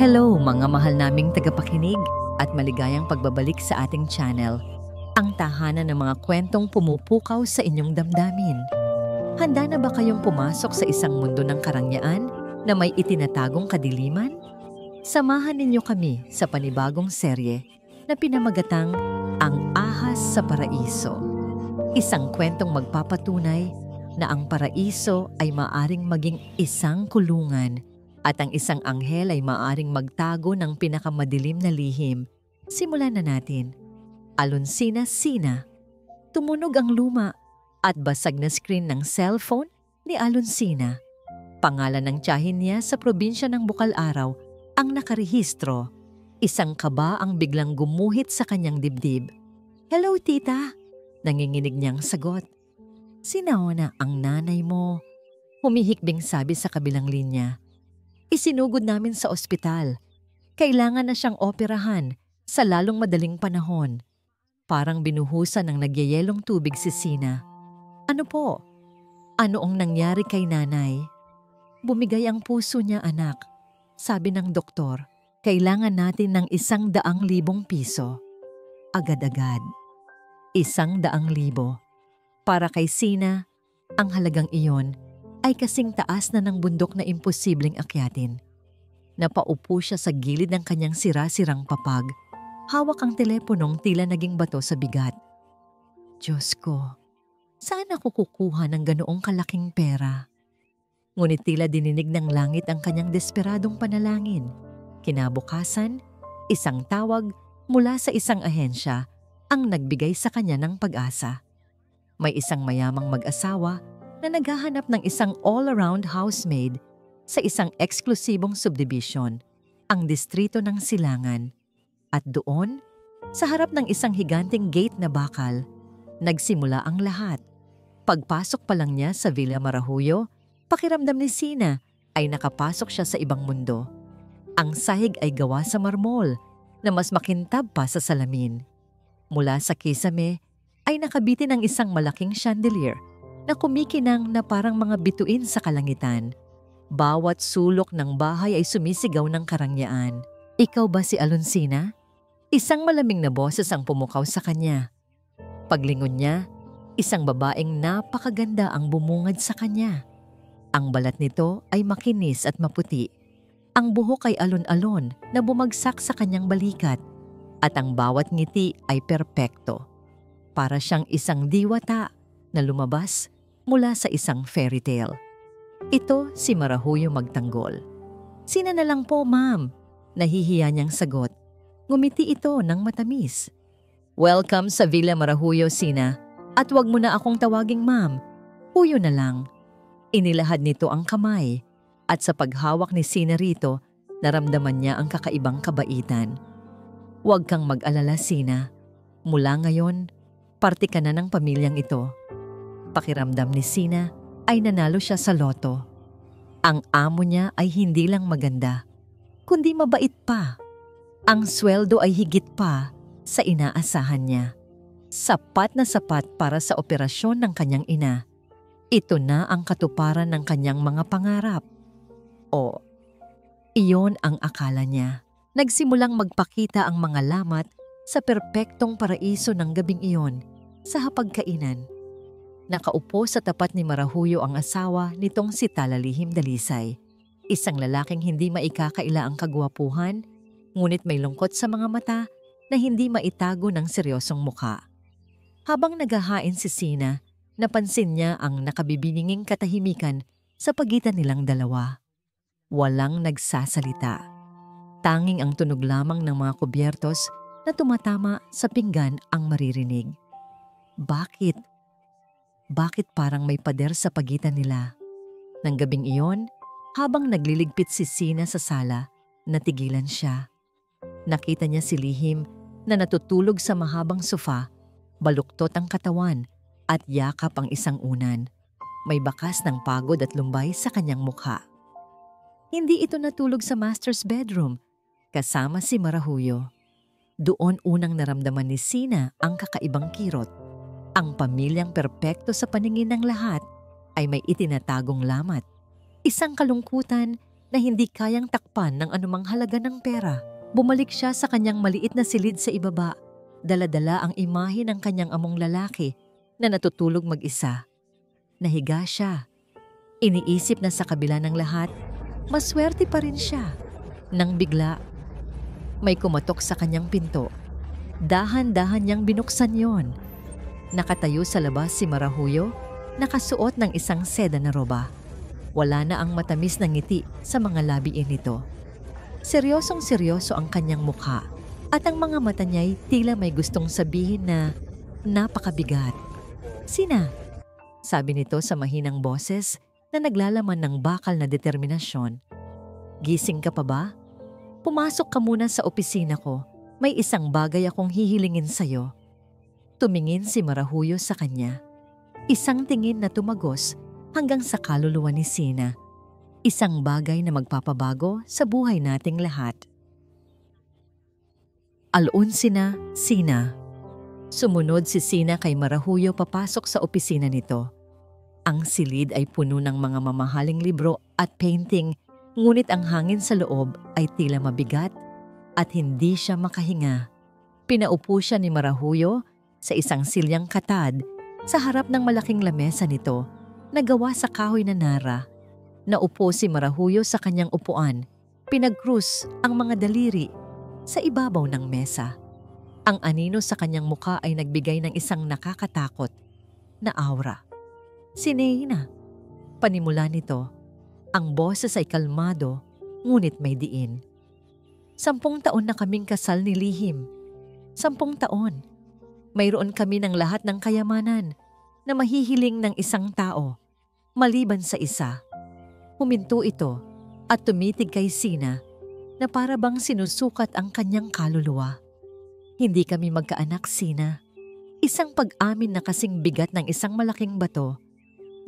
Hello mga mahal naming tagapakinig at maligayang pagbabalik sa ating channel, ang tahanan ng mga kwentong pumupukaw sa inyong damdamin. Handa na ba kayong pumasok sa isang mundo ng karangyaan na may itinatagong kadiliman? Samahan ninyo kami sa panibagong serye na pinamagatang Ang Ahas sa Paraiso. Isang kwentong magpapatunay na ang paraiso ay maaring maging isang kulungan at ang isang anghel ay maaring magtago ng pinakamadilim na lihim. Simulan na natin. Alonsina. Tumunog ang luma at basag na screen ng cellphone ni Alonsina. Pangalan ng tiyahin niya sa probinsya ng Bukal-Araw ang nakarehistro. Isang kaba ang biglang gumuhit sa kanyang dibdib. "Hello, tita," nanginginig niyang sagot. "Si Naona ang nanay mo," humihikbing sabi sa kabilang linya. "Isinugod namin sa ospital. Kailangan na siyang operahan sa lalong madaling panahon." Parang binuhusan ng nagyayelong tubig si Sina. "Ano po? Ano ang nangyari kay nanay?" "Bumigay ang puso niya, anak. Sabi ng doktor, kailangan natin ng 100,000 piso. Agad-agad. 100,000. Para kay Sina, ang halagang iyon ay kasing taas na ng bundok na imposibleng akyatin. Napaupo siya sa gilid ng kanyang sira-sirang papag. Hawak ang teleponong tila naging bato sa bigat. "Diyos ko, saan ako kukuha ng ganoong kalaking pera?" Ngunit tila dininig ng langit ang kanyang desperadong panalangin. Kinabukasan, isang tawag mula sa isang ahensya ang nagbigay sa kanya ng pag-asa. May isang mayamang mag-asawa na naghahanap ng isang all-around housemaid sa isang eksklusibong subdivision, ang distrito ng Silangan. At doon, sa harap ng isang higanting gate na bakal, nagsimula ang lahat. Pagpasok pa lang niya sa Villa Marahuyo, pakiramdam ni Sina ay nakapasok siya sa ibang mundo. Ang sahig ay gawa sa marmol na mas makintab pa sa salamin. Mula sa kisame ay nakabitin ang isang malaking chandelier na kumikinang na parang mga bituin sa kalangitan. Bawat sulok ng bahay ay sumisigaw ng karangyaan. "Ikaw ba si Alonsina?" Isang malamig na boses ang pumukaw sa kanya. Paglingon niya, isang babaeng napakaganda ang bumungad sa kanya. Ang balat nito ay makinis at maputi. Ang buhok ay alon-alon na bumagsak sa kanyang balikat at ang bawat ngiti ay perpekto. Para siyang isang diwata na lumabas mula sa isang fairy tale. Ito si Marahuyo magtanggol. "Sina na lang po, ma'am," nahihiya niyang sagot. Ngumiti ito ng matamis. "Welcome sa Villa Marahuyo, Sina. At wag mo na akong tawaging ma'am. Huyo na lang." Inilahad nito ang kamay at sa paghawak ni Sina rito, naramdaman niya ang kakaibang kabaitan. "Huwag kang mag-alala, Sina. Mula ngayon, parte ka na ng pamilyang ito." Pakiramdam ni Sina ay nanalo siya sa loto. Ang amo niya ay hindi lang maganda, kundi mabait pa. Ang sweldo ay higit pa sa inaasahan niya. Sapat na sapat para sa operasyon ng kanyang ina. Ito na ang katuparan ng kanyang mga pangarap. O, iyon ang akala niya. Nagsimulang magpakita ang mga lamat sa perpektong paraiso ng gabing iyon sa hapagkainan. Nakaupo sa tapat ni Marahuyo ang asawa nitong si Talalihim Dalisay. Isang lalaking hindi maikakaila ang kagwapuhan, ngunit may lungkot sa mga mata na hindi maitago ng seryosong muka. Habang naghahain si Sina, napansin niya ang nakabibininging katahimikan sa pagitan nilang dalawa. Walang nagsasalita. Tanging ang tunog lamang ng mga kubyertos na tumatama sa pinggan ang maririnig. Bakit? Bakit parang may pader sa pagitan nila? Nang gabing iyon, habang nagliligpit si Sina sa sala, natigilan siya. Nakita niya si Lihim na natutulog sa mahabang sofa, baluktot ang katawan at yakap ang isang unan. May bakas ng pagod at lumbay sa kanyang mukha. Hindi ito natulog sa master's bedroom, kasama si Marahuyo. Doon unang naramdaman ni Sina ang kakaibang kirot. Ang pamilyang perpekto sa paningin ng lahat ay may itinatagong lamat. Isang kalungkutan na hindi kayang takpan ng anumang halaga ng pera. Bumalik siya sa kanyang maliit na silid sa ibaba. Dala-dala ang imahe ng kanyang among lalaki na natutulog mag-isa. Nahiga siya. Iniisip na sa kabila ng lahat, maswerte pa rin siya. Nang bigla, may kumatok sa kanyang pinto. Dahan-dahan niyang binuksan yon. Nakatayo sa labas si Marahuyo, nakasuot ng isang seda na roba. Wala na ang matamis na ngiti sa mga labiin nito. Seryosong-seryoso ang kanyang mukha at ang mga mata niya'y tila may gustong sabihin na napakabigat. "Sina?" sabi nito sa mahinang boses na naglalaman ng bakal na determinasyon. "Gising ka pa ba? Pumasok ka muna sa opisina ko. May isang bagay akong hihilingin sa'yo." Tumingin si Marahuyo sa kanya. Isang tingin na tumagos hanggang sa kaluluwa ni Sina. Isang bagay na magpapabago sa buhay nating lahat. Alunsi na, Sina. Sumunod si Sina kay Marahuyo papasok sa opisina nito. Ang silid ay puno ng mga mamahaling libro at painting, ngunit ang hangin sa loob ay tila mabigat at hindi siya makahinga. Pinaupo siya ni Marahuyo sa isang silyang katad sa harap ng malaking lamesa nito na gawa sa kahoy na nara. Naupo si Marahuyo sa kanyang upuan. Pinagkrus ang mga daliri sa ibabaw ng mesa. Ang anino sa kanyang mukha ay nagbigay ng isang nakakatakot na aura. "Sinina," panimula nito. Ang boses ay kalmado, ngunit may diin. 10 taon na kaming kasal ni Lihim. 10 taon. Mayroon kami ng lahat ng kayamanan na mahihiling ng isang tao, maliban sa isa. Huminto ito at tumitig kay Sina na para bang sinusukat ang kanyang kaluluwa. "Hindi kami magkaanak, Sina." Isang pag-amin na kasing bigat ng isang malaking bato.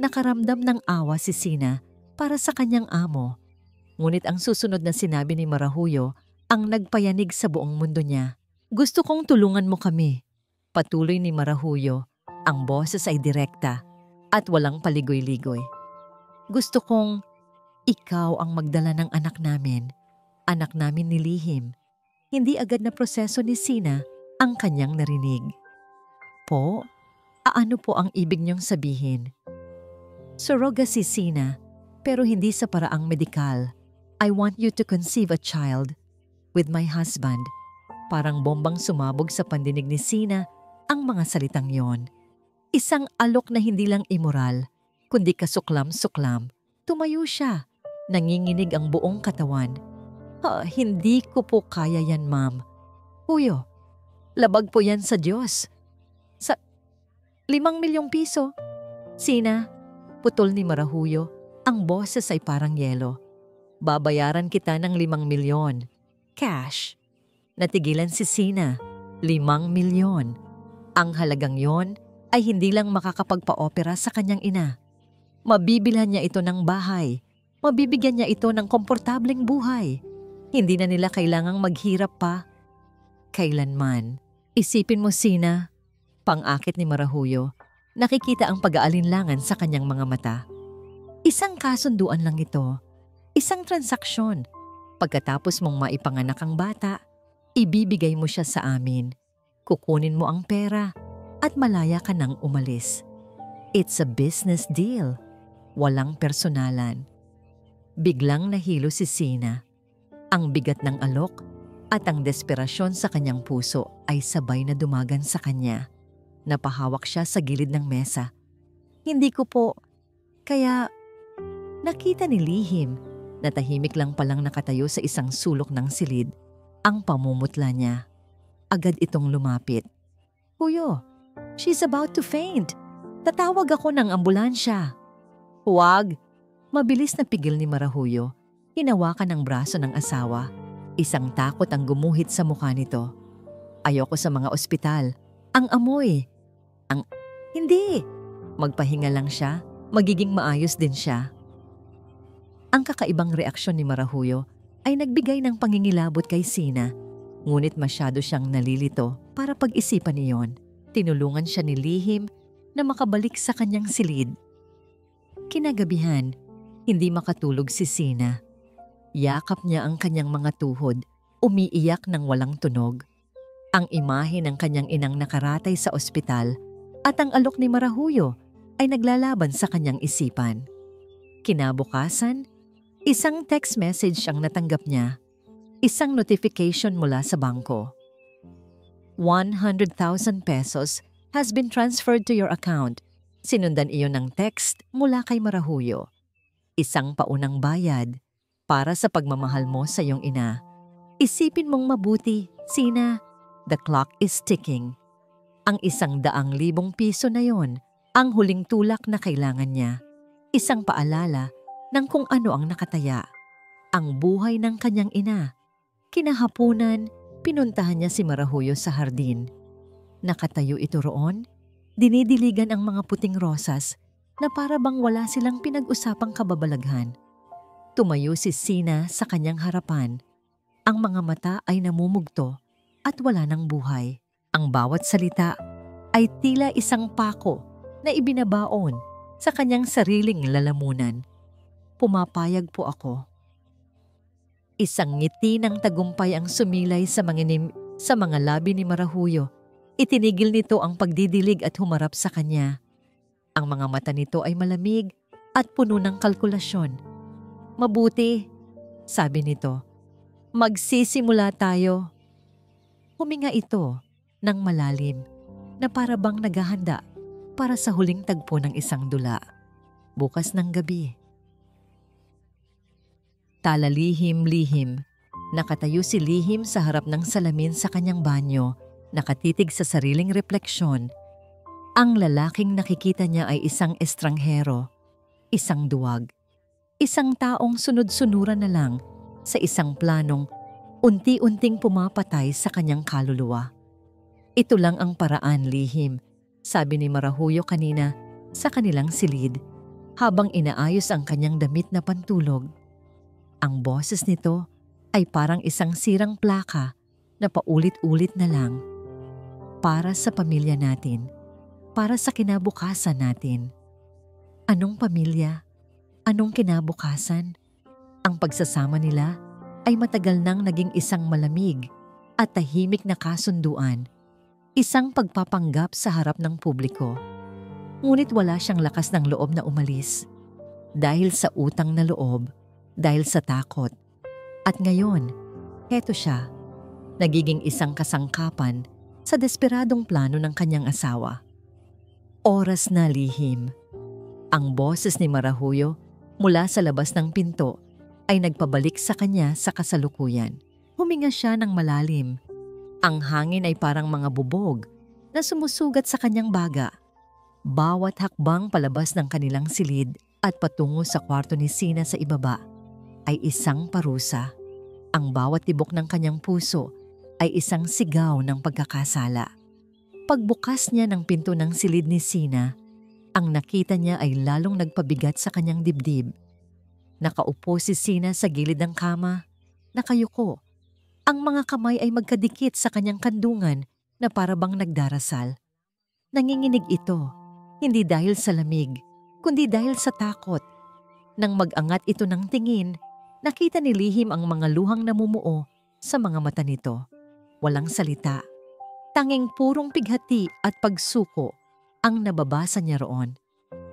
Nakaramdam ng awa si Sina para sa kanyang amo. Ngunit ang susunod na sinabi ni Marahuyo ang nagpayanig sa buong mundo niya. "Gusto kong tulungan mo kami." Patuloy ni Marahuyo. Ang boses ay direkta at walang paligoy-ligoy. "Gusto kong ikaw ang magdala ng anak namin ni Lihim." Hindi agad na proseso ni Sina ang kanyang narinig. "Po? Ano po ang ibig niyong sabihin?" "Surrogacy, Sina, pero hindi sa paraang medikal. I want you to conceive a child with my husband." Parang bombang sumabog sa pandinig ni Sina ang mga salitang yon. Isang alok na hindi lang immoral, kundi kasuklam-suklam. Tumayo siya. Nanginginig ang buong katawan. Hindi ko po kaya yan, ma'am." "Huyo, labag po yan sa Diyos." "Sa 5 milyong piso?" "Sina," putol ni Marahuyo, ang boses ay parang yelo. "Babayaran kita ng 5 milyon. Cash." Natigilan si Sina. 5 milyon. Ang halagang yon ay hindi lang makakapagpa-opera sa kanyang ina. Mabibilhan niya ito ng bahay. Mabibigyan niya ito ng komportableng buhay. Hindi na nila kailangang maghirap pa. Kailanman. Isipin mo, Sina. Pang-akit ni Marahuyo. Nakikita ang pag-aalinlangan sa kanyang mga mata. Isang kasunduan lang ito. Isang transaksyon. Pagkatapos mong maipanganak ang bata, ibibigay mo siya sa amin. Kukunin mo ang pera at malaya ka nang umalis. It's a business deal. Walang personalan. Biglang nahilo si Sina. Ang bigat ng alok at ang desperasyon sa kanyang puso ay sabay na dumagan sa kanya. Napahawak siya sa gilid ng mesa. "Hindi ko po. Kaya..." Nakita ni Lihim na tahimik lang palang nakatayo sa isang sulok ng silid ang pamumutla niya. Agad itong lumapit. "Huyo, she's about to faint. Tatawag ako ng ambulansya." "Huwag." Mabilis na pigil ni Marahuyo. Hinawakan ang braso ng asawa. Isang takot ang gumuhit sa mukha nito. "Ayoko sa mga ospital. Ang amoy." Hindi. Magpahinga lang siya. Magiging maayos din siya." Ang kakaibang reaksyon ni Marahuyo ay nagbigay ng pangingilabot kay Sina. Ngunit masyado siyang nalilito para pag-isipan iyon. Tinulungan siya ni Lihim na makabalik sa kanyang silid. Kinagabihan, hindi makatulog si Sina. Yakap niya ang kanyang mga tuhod, umiiyak ng walang tunog. Ang imahe ng kanyang inang nakaratay sa ospital at ang alok ni Marahuyo ay naglalaban sa kanyang isipan. Kinabukasan, isang text message ang natanggap niya, isang notification mula sa bangko. 100,000 pesos has been transferred to your account. Sinundan iyon ng text mula kay Marahuyo. Isang paunang bayad para sa pagmamahal mo sa iyong ina. Isipin mong mabuti, Sina. The clock is ticking. Ang 100,000 piso na yon, ang huling tulak na kailangan niya. Isang paalala ng kung ano ang nakataya. Ang buhay ng kanyang ina. Kinahapunan, pinuntahan niya si Marahuyo sa hardin. Nakatayo ito roon, dinidiligan ang mga puting rosas na para bang wala silang pinag-usapang kababalaghan. Tumayo si Sina sa kanyang harapan. Ang mga mata ay namumugto at wala ng buhay. Ang bawat salita ay tila isang pako na ibinabaon sa kanyang sariling lalamunan. Pumapayag po ako. Isang ngiti ng tagumpay ang sumilay sa mga labi ni Marahuyo. Itinigil nito ang pagdidilig at humarap sa kanya. Ang mga mata nito ay malamig at puno ng kalkulasyon. Mabuti, sabi nito. Magsisimula tayo. Huminga ito ng malalim na para bang naghahanda para sa huling tagpo ng isang dula. Bukas ng gabi. Tala lihim-lihim. Nakatayo si Lihim sa harap ng salamin sa kanyang banyo, nakatitig sa sariling refleksyon. Ang lalaking nakikita niya ay isang estranghero, isang duwag, isang taong sunod-sunuran na lang sa isang planong unti-unting pumapatay sa kanyang kaluluwa. Ito lang ang paraan, Lihim, sabi ni Marahuyo kanina sa kanilang silid habang inaayos ang kanyang damit na pantulog. Ang boses nito ay parang isang sirang plaka na paulit-ulit na lang. Para sa pamilya natin, para sa kinabukasan natin. Anong pamilya? Anong kinabukasan? Ang pagsasama nila ay matagal nang naging isang malamig at tahimik na kasunduan. Isang pagpapanggap sa harap ng publiko. Ngunit wala siyang lakas ng loob na umalis. Dahil sa utang na loob, dahil sa takot. At ngayon, heto siya, nagiging isang kasangkapan sa desperadong plano ng kanyang asawa. Oras na, Lihim. Ang boses ni Marahuyo mula sa labas ng pinto ay nagpabalik sa kanya sa kasalukuyan. Huminga siya ng malalim. Ang hangin ay parang mga bubog na sumusugat sa kanyang baga. Bawat hakbang palabas ng kanilang silid at patungo sa kwarto ni Sina sa ibaba ay isang parusa. Ang bawat tibok ng kanyang puso ay isang sigaw ng pagkakasala. Pagbukas niya ng pinto ng silid ni Sina, ang nakita niya ay lalong nagpabigat sa kanyang dibdib. Nakaupo si Sina sa gilid ng kama, nakayuko. Ang mga kamay ay magkadikit sa kanyang kandungan na para bang nagdarasal. Nanginginig ito, hindi dahil sa lamig, kundi dahil sa takot. Nang mag-angat ito ng tingin, nakita ni Lihim ang mga luhang namumuo sa mga mata nito. Walang salita. Tanging purong pighati at pagsuko ang nababasa niya roon.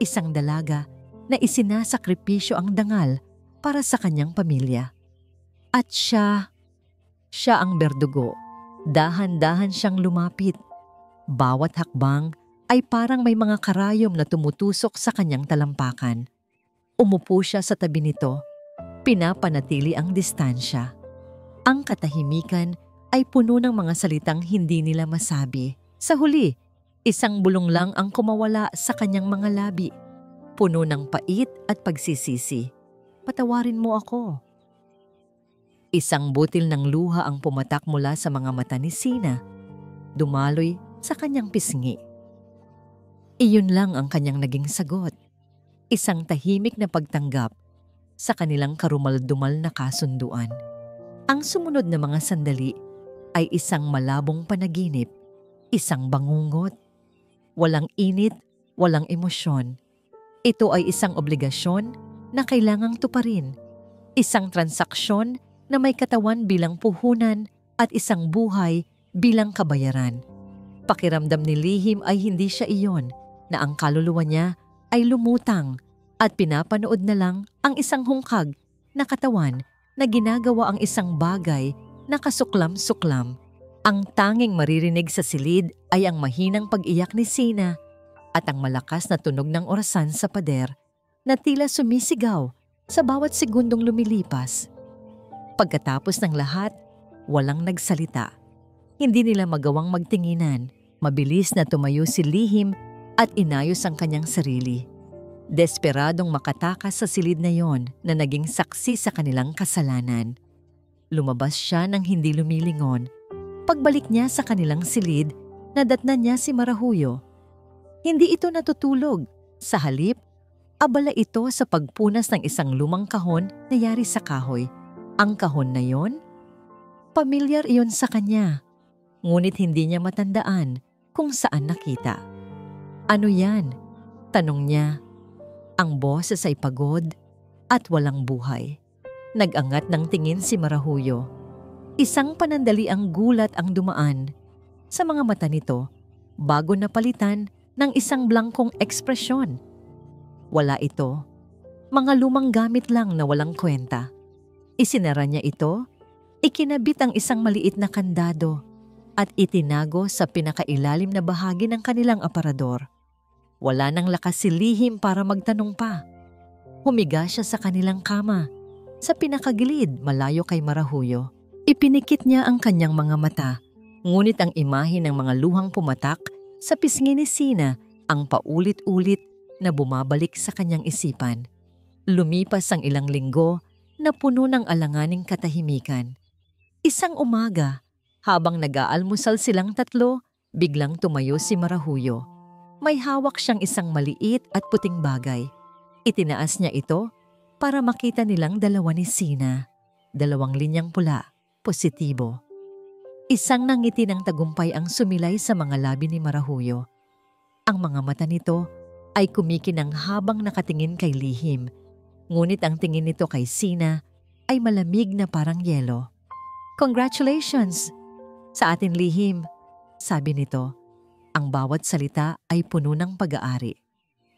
Isang dalaga na isinasakripisyo ang dangal para sa kanyang pamilya. At siya ang berdugo. Dahan-dahan siyang lumapit. Bawat hakbang ay parang may mga karayom na tumutusok sa kanyang talampakan. Umupo siya sa tabi nito. Pinapanatili ang distansya. Ang katahimikan ay puno ng mga salitang hindi nila masabi. Sa huli, isang bulong lang ang kumawala sa kanyang mga labi. Puno ng pait at pagsisisi. Patawarin mo ako. Isang butil ng luha ang pumatak mula sa mga mata ni Sina. Dumaloy sa kanyang pisngi. Iyon lang ang kanyang naging sagot. Isang tahimik na pagtanggap sa kanilang karumal-dumal na kasunduan. Ang sumunod na mga sandali ay isang malabong panaginip, isang bangungot. Walang init, walang emosyon. Ito ay isang obligasyon na kailangang tuparin. Isang transaksyon na may katawan bilang puhunan at isang buhay bilang kabayaran. Pakiramdam ni Lihim ay hindi siya iyon, na ang kaluluwa niya ay lumutang at pinapanood na lang ang isang hungkag na katawan na ginagawa ang isang bagay na kasuklam-suklam. Ang tanging maririnig sa silid ay ang mahinang pag-iyak ni Sina at ang malakas na tunog ng orasan sa pader na tila sumisigaw sa bawat segundong lumilipas. Pagkatapos ng lahat, walang nagsalita. Hindi nila magawang magtinginan. Mabilis na tumayo si Lihim at inayos ang kanyang sarili. Desperadong makatakas sa silid na yon na naging saksi sa kanilang kasalanan. Lumabas siya nang hindi lumilingon. Pagbalik niya sa kanilang silid, nadatnan niya si Marahuyo. Hindi ito natutulog. Sa halip, abala ito sa pagpunas ng isang lumang kahon na yari sa kahoy. Ang kahon na yon? Pamilyar iyon sa kanya. Ngunit hindi niya matandaan kung saan nakita. Ano yan? Tanong niya. Ang boses ay pagod at walang buhay. Nag-angat ng tingin si Marahuyo. Isang panandaliang gulat ang dumaan sa mga mata nito bago napalitan ng isang blangkong ekspresyon. Wala ito. Mga lumang gamit lang na walang kwenta. Isinara niya ito, ikinabit ang isang maliit na kandado at itinago sa pinakailalim na bahagi ng kanilang aparador. Wala nang lakas si Lihim para magtanong pa. Humiga siya sa kanilang kama, sa pinakagilid malayo kay Marahuyo. Ipinikit niya ang kanyang mga mata, ngunit ang imahe ng mga luhang pumatak sa pisngi ni Sina ang paulit-ulit na bumabalik sa kanyang isipan. Lumipas ang ilang linggo na puno ng alanganing katahimikan. Isang umaga, habang nag-aalmusal silang tatlo, biglang tumayo si Marahuyo. May hawak siyang isang maliit at puting bagay. Itinaas niya ito para makita nilang dalawa ni Sina. 2 linyang pula, positibo. Isang nangiti ng tagumpay ang sumilay sa mga labi ni Marahuyo. Ang mga mata nito ay kumikinang habang nakatingin kay Lihim. Ngunit ang tingin nito kay Sina ay malamig na parang yelo. Congratulations! Sa atin, Lihim, sabi nito. Ang bawat salita ay puno ng pag-aari.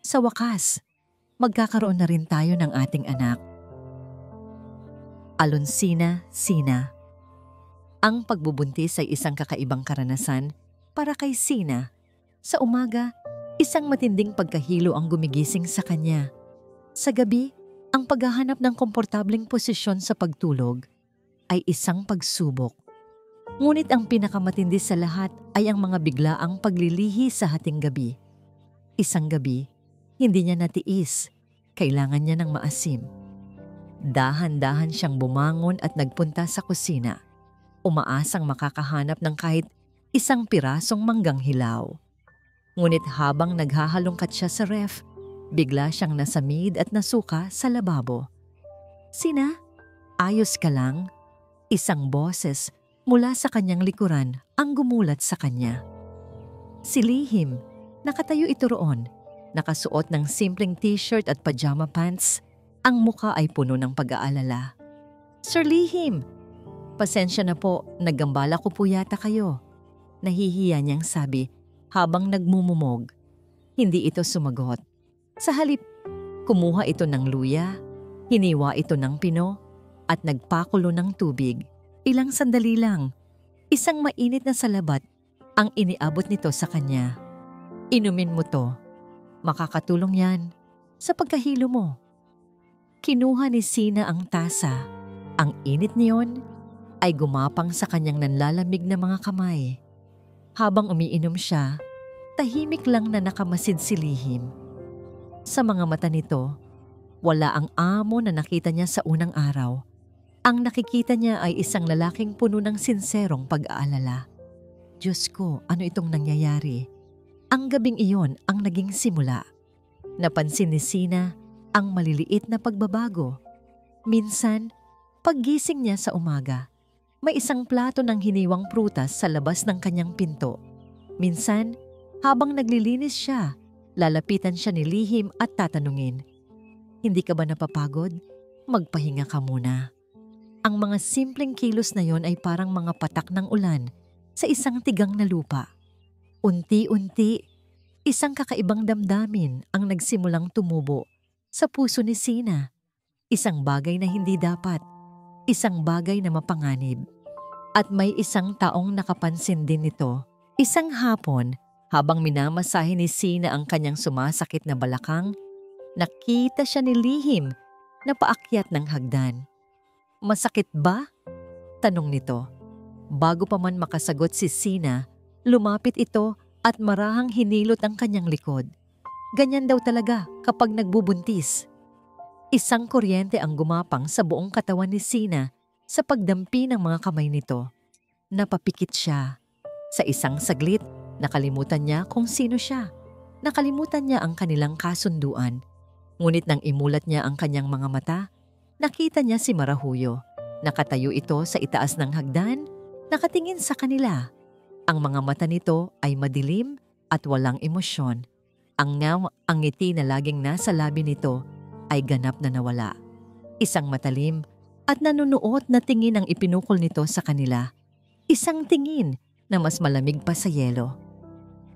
Sa wakas, magkakaroon na rin tayo ng ating anak. Alonsina, Sina. Ang pagbubuntis ay isang kakaibang karanasan para kay Sina. Sa umaga, isang matinding pagkahilo ang gumigising sa kanya. Sa gabi, ang paghahanap ng komportableng posisyon sa pagtulog ay isang pagsubok. Ngunit ang pinakamatindi sa lahat ay ang mga biglaang paglilihi sa hating gabi. Isang gabi, hindi niya natiis. Kailangan niya ng maasim. Dahan-dahan siyang bumangon at nagpunta sa kusina. Umaasang makakahanap ng kahit isang pirasong manggang hilaw. Ngunit habang naghahalongkat siya sa ref, bigla siyang nasamid at nasuka sa lababo. Sina, ayos ka lang? Isang boses mula sa kanyang likuran ang gumulat sa kanya. Si Lihim, nakatayo ito roon, nakasuot ng simpleng t-shirt at pajama pants. Ang muka ay puno ng pag-aalala. Sir Lihim, pasensya na po, naggambala ko po yata kayo. Nahihiya niyang sabi habang nagmumumog. Hindi ito sumagot. Sa halip, kumuha ito ng luya, hiniwa ito ng pino, at nagpakulo ng tubig. Ilang sandali lang, isang mainit na salabat ang iniabot nito sa kanya. Inumin mo to. Makakatulong yan sa pagkahilo mo. Kinuha ni Sina ang tasa. Ang init niyon ay gumapang sa kanyang nanlalamig na mga kamay. Habang umiinom siya, tahimik lang na nakamasid si Lihim. Sa mga mata nito, wala ang amo na nakita niya sa unang araw. Ang nakikita niya ay isang lalaking puno ng sinserong pag-aalala. Diyos ko, ano itong nangyayari? Ang gabing iyon ang naging simula. Napansin ni Sina ang maliliit na pagbabago. Minsan, paggising niya sa umaga, may isang plato ng hiniwang prutas sa labas ng kanyang pinto. Minsan, habang naglilinis siya, lalapitan siya ni Lihim at tatanungin, "Hindi ka ba napapagod? magpahinga ka muna. Ang mga simpleng kilos na yon ay parang mga patak ng ulan sa isang tigang na lupa. Unti-unti, isang kakaibang damdamin ang nagsimulang tumubo sa puso ni Sina. Isang bagay na hindi dapat, isang bagay na mapanganib. At may isang taong nakapansin din nito. Isang hapon, habang minamasahe ni Sina ang kanyang sumasakit na balakang, nakita siya ni Lihim na paakyat ng hagdan. "Masakit ba?" tanong nito. Bago pa man makasagot si Sina, lumapit ito at marahang hinilot ang kanyang likod. Ganyan daw talaga kapag nagbubuntis. Isang kuryente ang gumapang sa buong katawan ni Sina sa pagdampi ng mga kamay nito. Napapikit siya. Sa isang saglit, nakalimutan niya kung sino siya. Nakalimutan niya ang kanilang kasunduan. Ngunit nang imulat niya ang kanyang mga mata, nakita niya si Marahuyo. Nakatayo ito sa itaas ng hagdan, nakatingin sa kanila. Ang mga mata nito ay madilim at walang emosyon. Ang ngiti na laging nasa labi nito ay ganap na nawala. Isang matalim at nanunuot na tingin ang ipinukol nito sa kanila. Isang tingin na mas malamig pa sa yelo.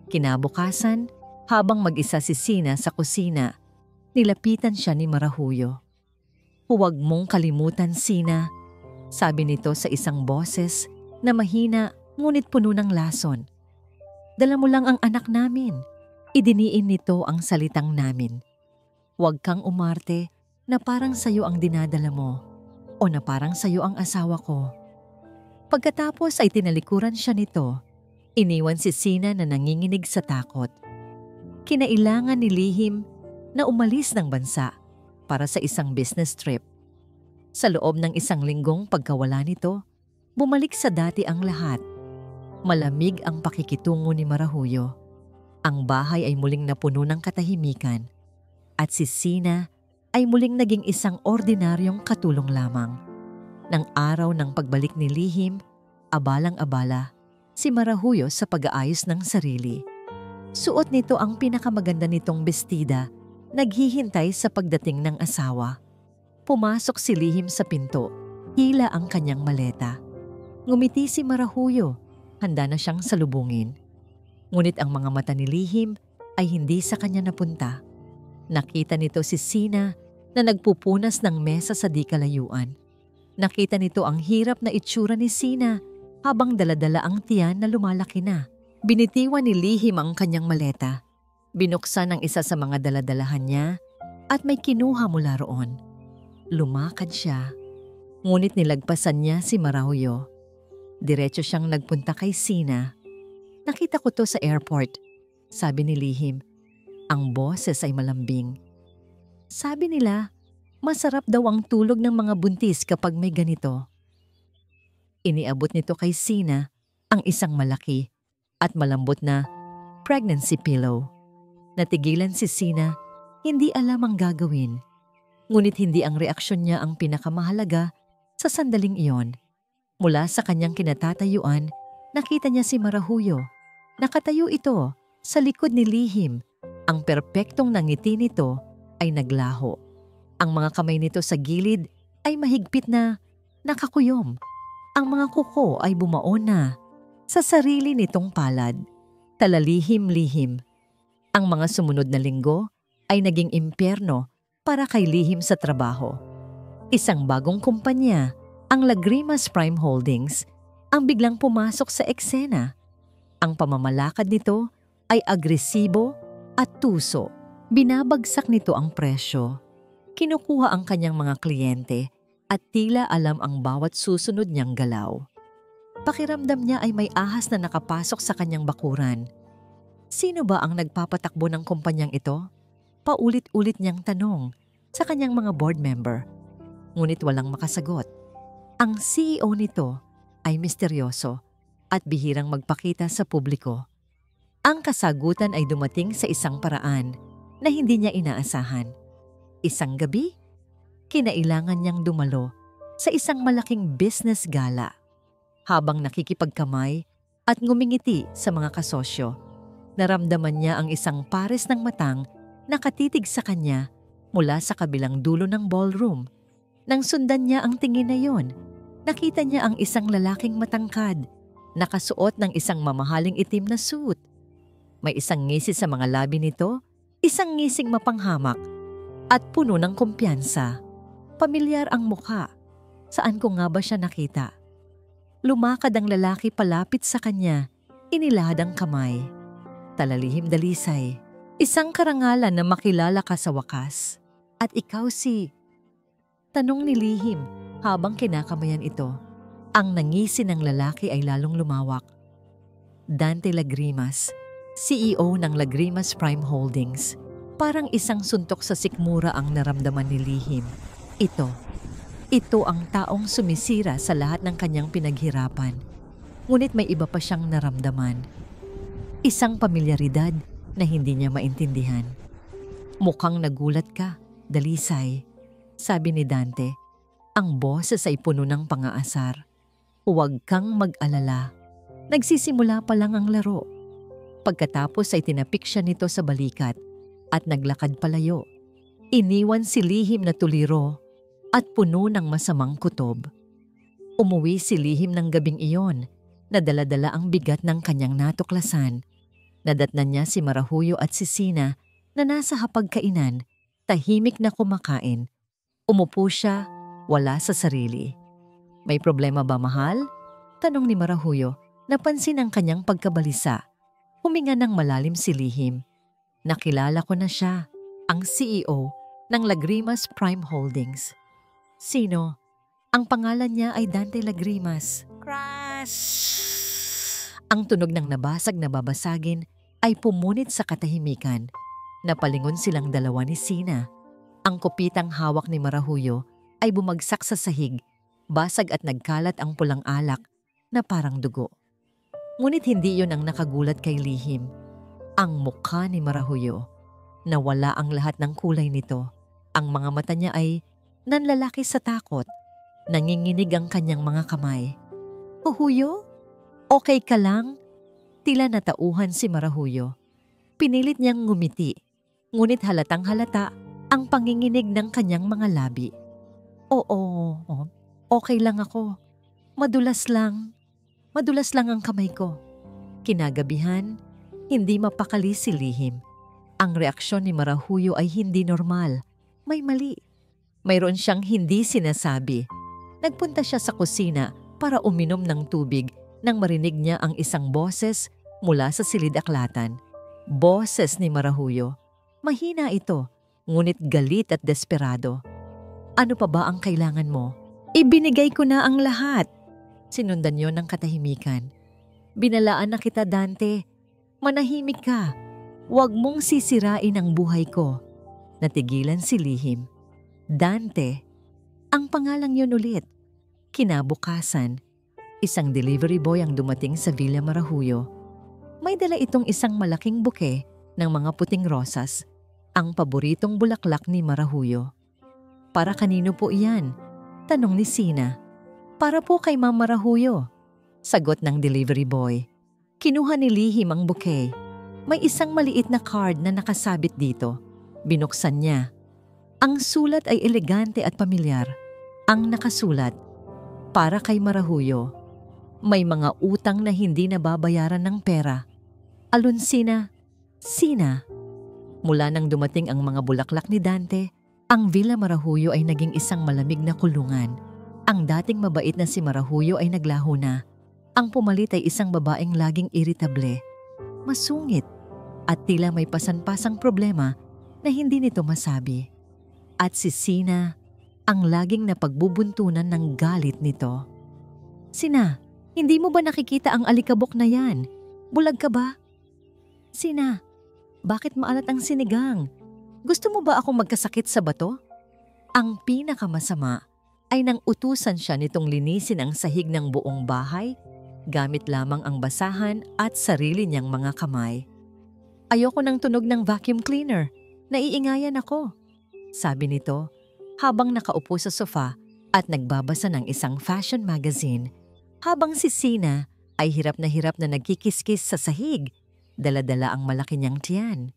Kinabukasan, habang mag-isa si Sina sa kusina, nilapitan siya ni Marahuyo. "Huwag mong kalimutan, Sina," sabi nito sa isang boses na mahina ngunit puno ng lason. "Dala mo lang ang anak namin." Idiniin nito ang salitang namin. "Huwag kang umarte na parang sayo ang dinadala mo o na parang sayo ang asawa ko." Pagkatapos ay tinalikuran siya nito. Iniwan si Sina na nanginginig sa takot. Kinailangan ni Lihim na umalis ng bansa para sa isang business trip. Sa loob ng isang linggong pagkawala nito, bumalik sa dati ang lahat. Malamig ang pakikitungo ni Marahuyo. Ang bahay ay muling napuno ng katahimikan. At si Sina ay muling naging isang ordinaryong katulong lamang. Nang araw ng pagbalik ni Lihim, abalang-abala si Marahuyo sa pag-aayos ng sarili. Suot nito ang pinakamaganda nitong bestida, naghihintay sa pagdating ng asawa. Pumasok si Lihim sa pinto, hila ang kanyang maleta. Ngumiti si Marahuyo, handa na siyang salubungin. Ngunit ang mga mata ni Lihim ay hindi sa kanya napunta. Nakita nito si Sina na nagpupunas ng mesa sa di kalayuan. Nakita nito ang hirap na itsura ni Sina habang daladala ang tiyan na lumalaki na. Binitiwan ni Lihim ang kanyang maleta. Binuksan ang isa sa mga daladalahan niya at may kinuha mula roon. Lumakad siya, ngunit nilagpasan niya si Marahuyo. Diretso siyang nagpunta kay Sina. "Nakita ko to sa airport," sabi ni Lihim. Ang boses ay malambing. "Sabi nila, masarap daw ang tulog ng mga buntis kapag may ganito." Iniabot nito kay Sina ang isang malaki at malambot na pregnancy pillow. Natigilan si Sina, hindi alam ang gagawin. Ngunit hindi ang reaksyon niya ang pinakamahalaga sa sandaling iyon. Mula sa kanyang kinatatayuan, nakita niya si Marahuyo. Nakatayo ito sa likod ni Lihim. Ang perpektong nangiti nito ay naglaho. Ang mga kamay nito sa gilid ay mahigpit na nakakuyom. Ang mga kuko ay bumaon na sa sarili nitong palad. Talalihim-lihim. Ang mga sumunod na linggo ay naging impyerno para kay Lihim sa trabaho. Isang bagong kumpanya, ang Lagrimas Prime Holdings, ang biglang pumasok sa eksena. Ang pamamalakad nito ay agresibo at tuso. Binabagsak nito ang presyo. Kinukuha ang kanyang mga kliyente at tila alam ang bawat susunod niyang galaw. Pakiramdam niya ay may ahas na nakapasok sa kanyang bakuran. Sino ba ang nagpapatakbo ng kumpanyang ito? Paulit-ulit niyang tanong sa kanyang mga board member. Ngunit walang makasagot. Ang CEO nito ay misteryoso at bihirang magpakita sa publiko. Ang kasagutan ay dumating sa isang paraan na hindi niya inaasahan. Isang gabi, kinailangan niyang dumalo sa isang malaking business gala. Habang nakikipagkamay at ngumingiti sa mga kasosyo, naramdaman niya ang isang pares ng matang nakatitig sa kanya mula sa kabilang dulo ng ballroom. Nang sundan niya ang tingin na yon, nakita niya ang isang lalaking matangkad, nakasuot ng isang mamahaling itim na suit. May isang ngisi sa mga labi nito, isang ngising mapanghamak, at puno ng kumpiyansa. Pamilyar ang mukha. Saan ko nga ba siya nakita? Lumakad ang lalaki palapit sa kanya, inilahad ang kamay. Talalihim dalisay, isang karangalan na makilala ka sa wakas. At ikaw si... Tanong ni Lihim habang kinakamayan ito. Ang nangisi ng lalaki ay lalong lumawak. Dante Lagrimas, CEO ng Lagrimas Prime Holdings. Parang isang suntok sa sikmura ang naramdaman ni Lihim. Ito ang taong sumisira sa lahat ng kanyang pinaghirapan. Ngunit may iba pa siyang naramdaman. Isang pamilyaridad na hindi niya maintindihan. Mukhang nagulat ka, dalisay. Sabi ni Dante, ang boses ay puno ng pang-aasar. Huwag kang mag-alala. Nagsisimula pa lang ang laro. Pagkatapos ay tinapik siya nito sa balikat at naglakad palayo. Iniwan si Lihim na tuliro at puno ng masamang kutob. Umuwi si Lihim ng gabing iyon na dala-dala ang bigat ng kanyang natuklasan. Nadatnan niya si Marahuyo at si Sina na nasa hapagkainan, tahimik na kumakain. Umupo siya, wala sa sarili. May problema ba, mahal? Tanong ni Marahuyo, napansin ang kanyang pagkabalisa. Huminga ng malalim si Lihim. Nakilala ko na siya, ang CEO ng Lagrimas Prime Holdings. Sino? Ang pangalan niya ay Dante Lagrimas. Crash! Ang tunog ng nabasag na babasagin ay pumunit sa katahimikan. Napalingon silang dalawa ni Sina. Ang kupitang hawak ni Marahuyo ay bumagsak sa sahig, basag at nagkalat ang pulang alak na parang dugo. Ngunit hindi yon ang nakagulat kay Lihim. Ang mukha ni Marahuyo. Nawala ang lahat ng kulay nito. Ang mga mata niya ay nanlalaki sa takot. Nanginginig ang kanyang mga kamay. Huhuyo? Okay ka lang? Tila natauhan si Marahuyo. Pinilit niyang ngumiti, ngunit halatang halata ang panginginig ng kanyang mga labi. Oo, okay lang ako. Madulas lang ang kamay ko. Kinagabihan, hindi mapakali si Lihim. Ang reaksyon ni Marahuyo ay hindi normal. May mali. Mayroon siyang hindi sinasabi. Nagpunta siya sa kusina para uminom ng tubig nang marinig niya ang isang boses mula sa silid-aklatan. Boses ni Marahuyo. Mahina ito, ngunit galit at desperado. Ano pa ba ang kailangan mo? Ibinigay ko na ang lahat. Sinundan yon ng katahimikan. Binalaan na kita, Dante. Manahimik ka. Huwag mong sisirain ang buhay ko. Natigilan si Lihim. Dante. Ang pangalang yon ulit. Kinabukasan, isang delivery boy ang dumating sa Villa Marahuyo. May dala itong isang malaking buke ng mga puting rosas, ang paboritong bulaklak ni Marahuyo. Para kanino po iyan? Tanong ni Sina. Para po kay Ma'am Marahuyo. Sagot ng delivery boy. Kinuha ni Lihim ang buke. May isang maliit na card na nakasabit dito. Binuksan niya. Ang sulat ay elegante at pamilyar. Ang nakasulat, para kay Marahuyo. May mga utang na hindi nababayaran ng pera. Alunsina, Sina. Mula nang dumating ang mga bulaklak ni Dante, ang Villa Marahuyo ay naging isang malamig na kulungan. Ang dating mabait na si Marahuyo ay naglaho na. Ang pumalit ay isang babaeng laging iritable, masungit, at tila may pasan-pasang problema na hindi nito masabi. At si Sina, ang laging napagbubuntunan ng galit nito. Sina, hindi mo ba nakikita ang alikabok na yan? Bulag ka ba? Sina, bakit maalat ang sinigang? Gusto mo ba akong magkasakit sa bato? Ang pinakamasama ay nang utusan siya nitong linisin ang sahig ng buong bahay, gamit lamang ang basahan at sarili niyang mga kamay. Ayoko ng tunog ng vacuum cleaner. Naiingayan ako, sabi nito habang nakaupo sa sofa at nagbabasa ng isang fashion magazine, habang si Sina ay hirap na nagkikiskis sa sahig, dala-dala ang malaki niyang tiyan.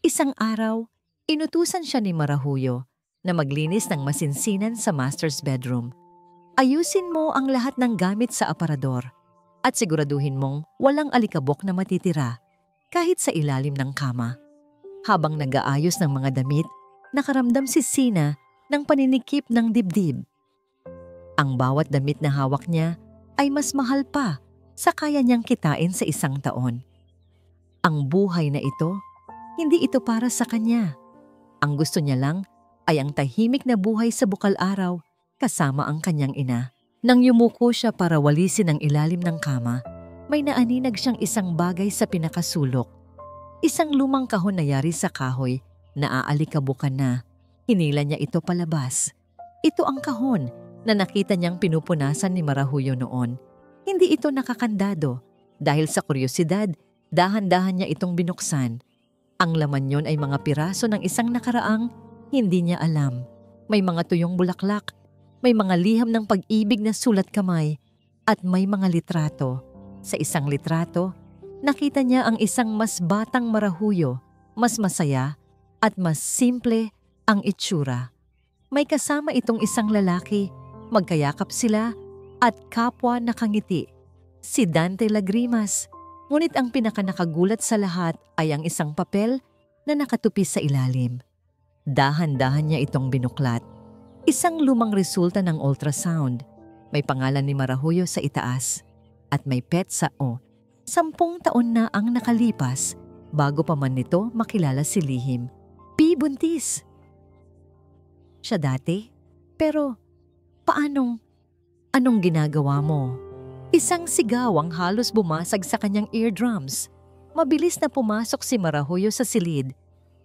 Isang araw, inutusan siya ni Marahuyo na maglinis ng masinsinan sa master's bedroom. Ayusin mo ang lahat ng gamit sa aparador at siguraduhin mong walang alikabok na matitira kahit sa ilalim ng kama. Habang nag-aayos ng mga damit, nakaramdam si Sina ng paninikip ng dibdib. Ang bawat damit na hawak niya ay mas mahal pa sa kaya niyang kitain sa isang taon. Ang buhay na ito, hindi ito para sa kanya. Ang gusto niya lang ay ang tahimik na buhay sa bukal araw kasama ang kanyang ina. Nang yumuko siya para walisin ang ilalim ng kama, may naaninag siyang isang bagay sa pinakasulok. Isang lumang kahon na yari sa kahoy na aalikabukan na. Hinila niya ito palabas. Ito ang kahon na nakita niyang pinupunasan ni Marahuyo noon. Hindi ito nakakandado. Dahil sa kuryosidad, dahan-dahan niya itong binuksan. Ang laman niyon ay mga piraso ng isang nakaraang hindi niya alam. May mga tuyong bulaklak, may mga liham ng pag-ibig na sulat kamay, at may mga litrato. Sa isang litrato, nakita niya ang isang mas batang Marahuyo, mas masaya at mas simple ang itsura. May kasama itong isang lalaki, magkayakap sila at kapwa nakangiti. Si Dante Lagrimas. Ngunit ang pinakanakagulat sa lahat ay ang isang papel na nakatupi sa ilalim. Dahan-dahan niya itong binuklat. Isang lumang resulta ng ultrasound. May pangalan ni Marahuyo sa itaas at may petsa o 10 taon na ang nakalipas bago pa man nito makilala si Lihim. Buntis. Siya dati? Pero anong ginagawa mo? Isang sigaw ang halos bumasag sa kanyang eardrums. Mabilis na pumasok si Marahuyo sa silid.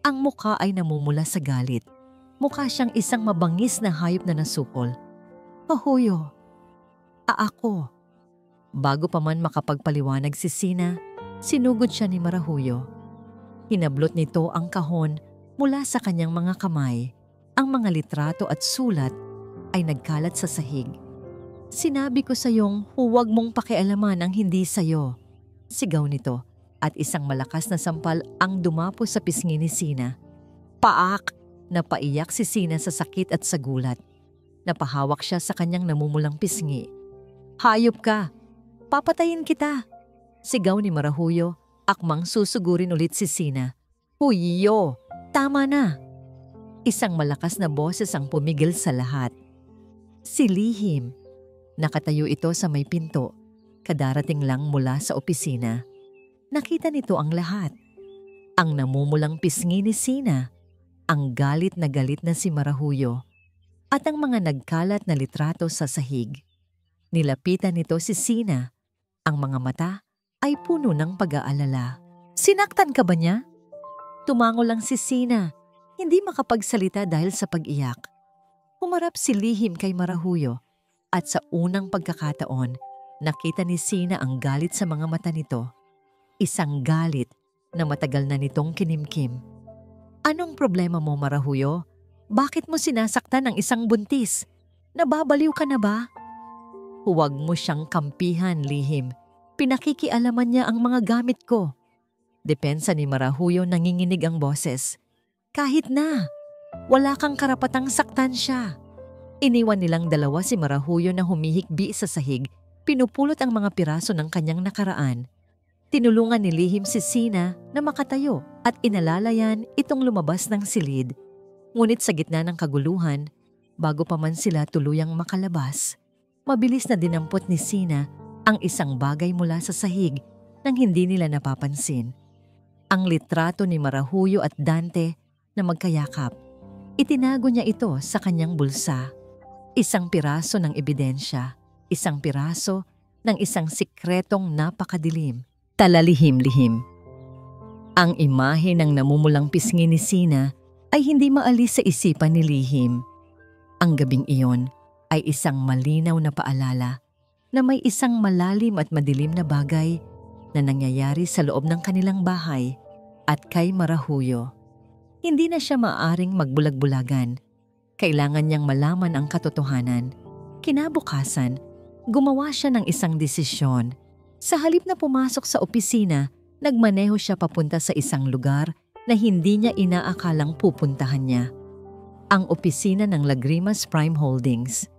Ang mukha ay namumula sa galit. Mukha siyang isang mabangis na hayop na nasukol. Mahuyo. Ako. Bago pa man makapagpaliwanag si Sina, sinugod siya ni Marahuyo. Hinablot nito ang kahon mula sa kanyang mga kamay. Ang mga litrato at sulat ay nagkalat sa sahig. Sinabi ko sa iyong huwag mong pakialaman ang hindi sayo. Sigaw nito at isang malakas na sampal ang dumapo sa pisngi ni Sina. Paak! Napaiyak si Sina sa sakit at sa gulat. Napahawak siya sa kanyang namumulang pisngi. Hayop ka! Papatayin kita! Sigaw ni Marahuyo, akmang susugurin ulit si Sina. Huyo! Tama na! Isang malakas na boses ang pumigil sa lahat. Si Lihim. Nakatayo ito sa may pinto, kadarating lang mula sa opisina. Nakita nito ang lahat. Ang namumulang pisngi ni Sina, ang galit na si Marahuyo, at ang mga nagkalat na litrato sa sahig. Nilapitan nito si Sina. Ang mga mata ay puno ng pag-aalala. Sinaktan ka ba niya? Tumango lang si Sina, hindi makapagsalita dahil sa pag-iyak. Humarap si Lihim kay Marahuyo. At sa unang pagkakataon, nakita ni Sina ang galit sa mga mata nito. Isang galit na matagal na nitong kinimkim. Anong problema mo, Marahuyo? Bakit mo sinasaktan ang isang buntis? Nababaliw ka na ba? Huwag mo siyang kampihan, Lihim. Pinakikialaman niya ang mga gamit ko. Depensa ni Marahuyo, nanginginig ang boses. Kahit na, wala kang karapatang saktan siya. Iniwan nilang dalawa si Marahuyo na humihikbi sa sahig, pinupulot ang mga piraso ng kanyang nakaraan. Tinulungan ni Lihim si Sina na makatayo at inalalayan itong lumabas ng silid. Ngunit sa gitna ng kaguluhan, bago pa man sila tuluyang makalabas, mabilis na dinampot ni Sina ang isang bagay mula sa sahig nang hindi nila napapansin. Ang litrato ni Marahuyo at Dante na magkayakap. Itinago niya ito sa kanyang bulsa. Isang piraso ng ebidensya, isang piraso ng isang sikretong napakadilim, talalihim-lihim. Ang imahe ng namumulang pisngi ni Sina ay hindi maalis sa isipan ni Lihim. Ang gabing iyon ay isang malinaw na paalala na may isang malalim at madilim na bagay na nangyayari sa loob ng kanilang bahay at kay Marahuyo. Hindi na siya maaaring magbulag-bulagan. Kailangan niyang malaman ang katotohanan. Kinabukasan, gumawa siya ng isang desisyon. Sa halip na pumasok sa opisina, nagmaneho siya papunta sa isang lugar na hindi niya inaakalang pupuntahan niya. ang opisina ng Lagrimas Prime Holdings.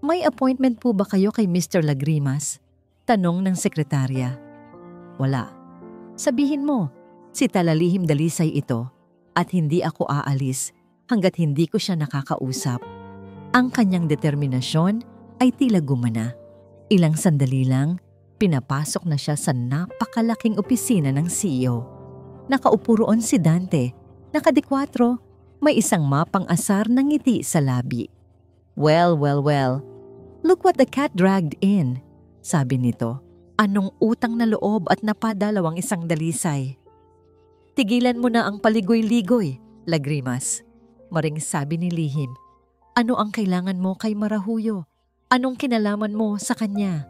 May appointment po ba kayo kay Mr. Lagrimas? Tanong ng sekretarya. Wala. Sabihin mo, si Talalihim Dalisay ito at hindi ako aalis hanggat hindi ko siya nakakausap. Ang kanyang determinasyon ay tila gumana. Ilang sandali lang, pinapasok na siya sa napakalaking opisina ng CEO. Nakaupo roon si Dante, nakadikwatro, may isang mapang asar na ngiti sa labi. Well, look what the cat dragged in, sabi nito. Anong utang na loob at napadalawang isang dalisay. Tigilan mo na ang paligoy-ligoy, Lagrimas. Maring sabi ni Lihim. Ano ang kailangan mo kay Marahuyo? Anong kinalaman mo sa kanya?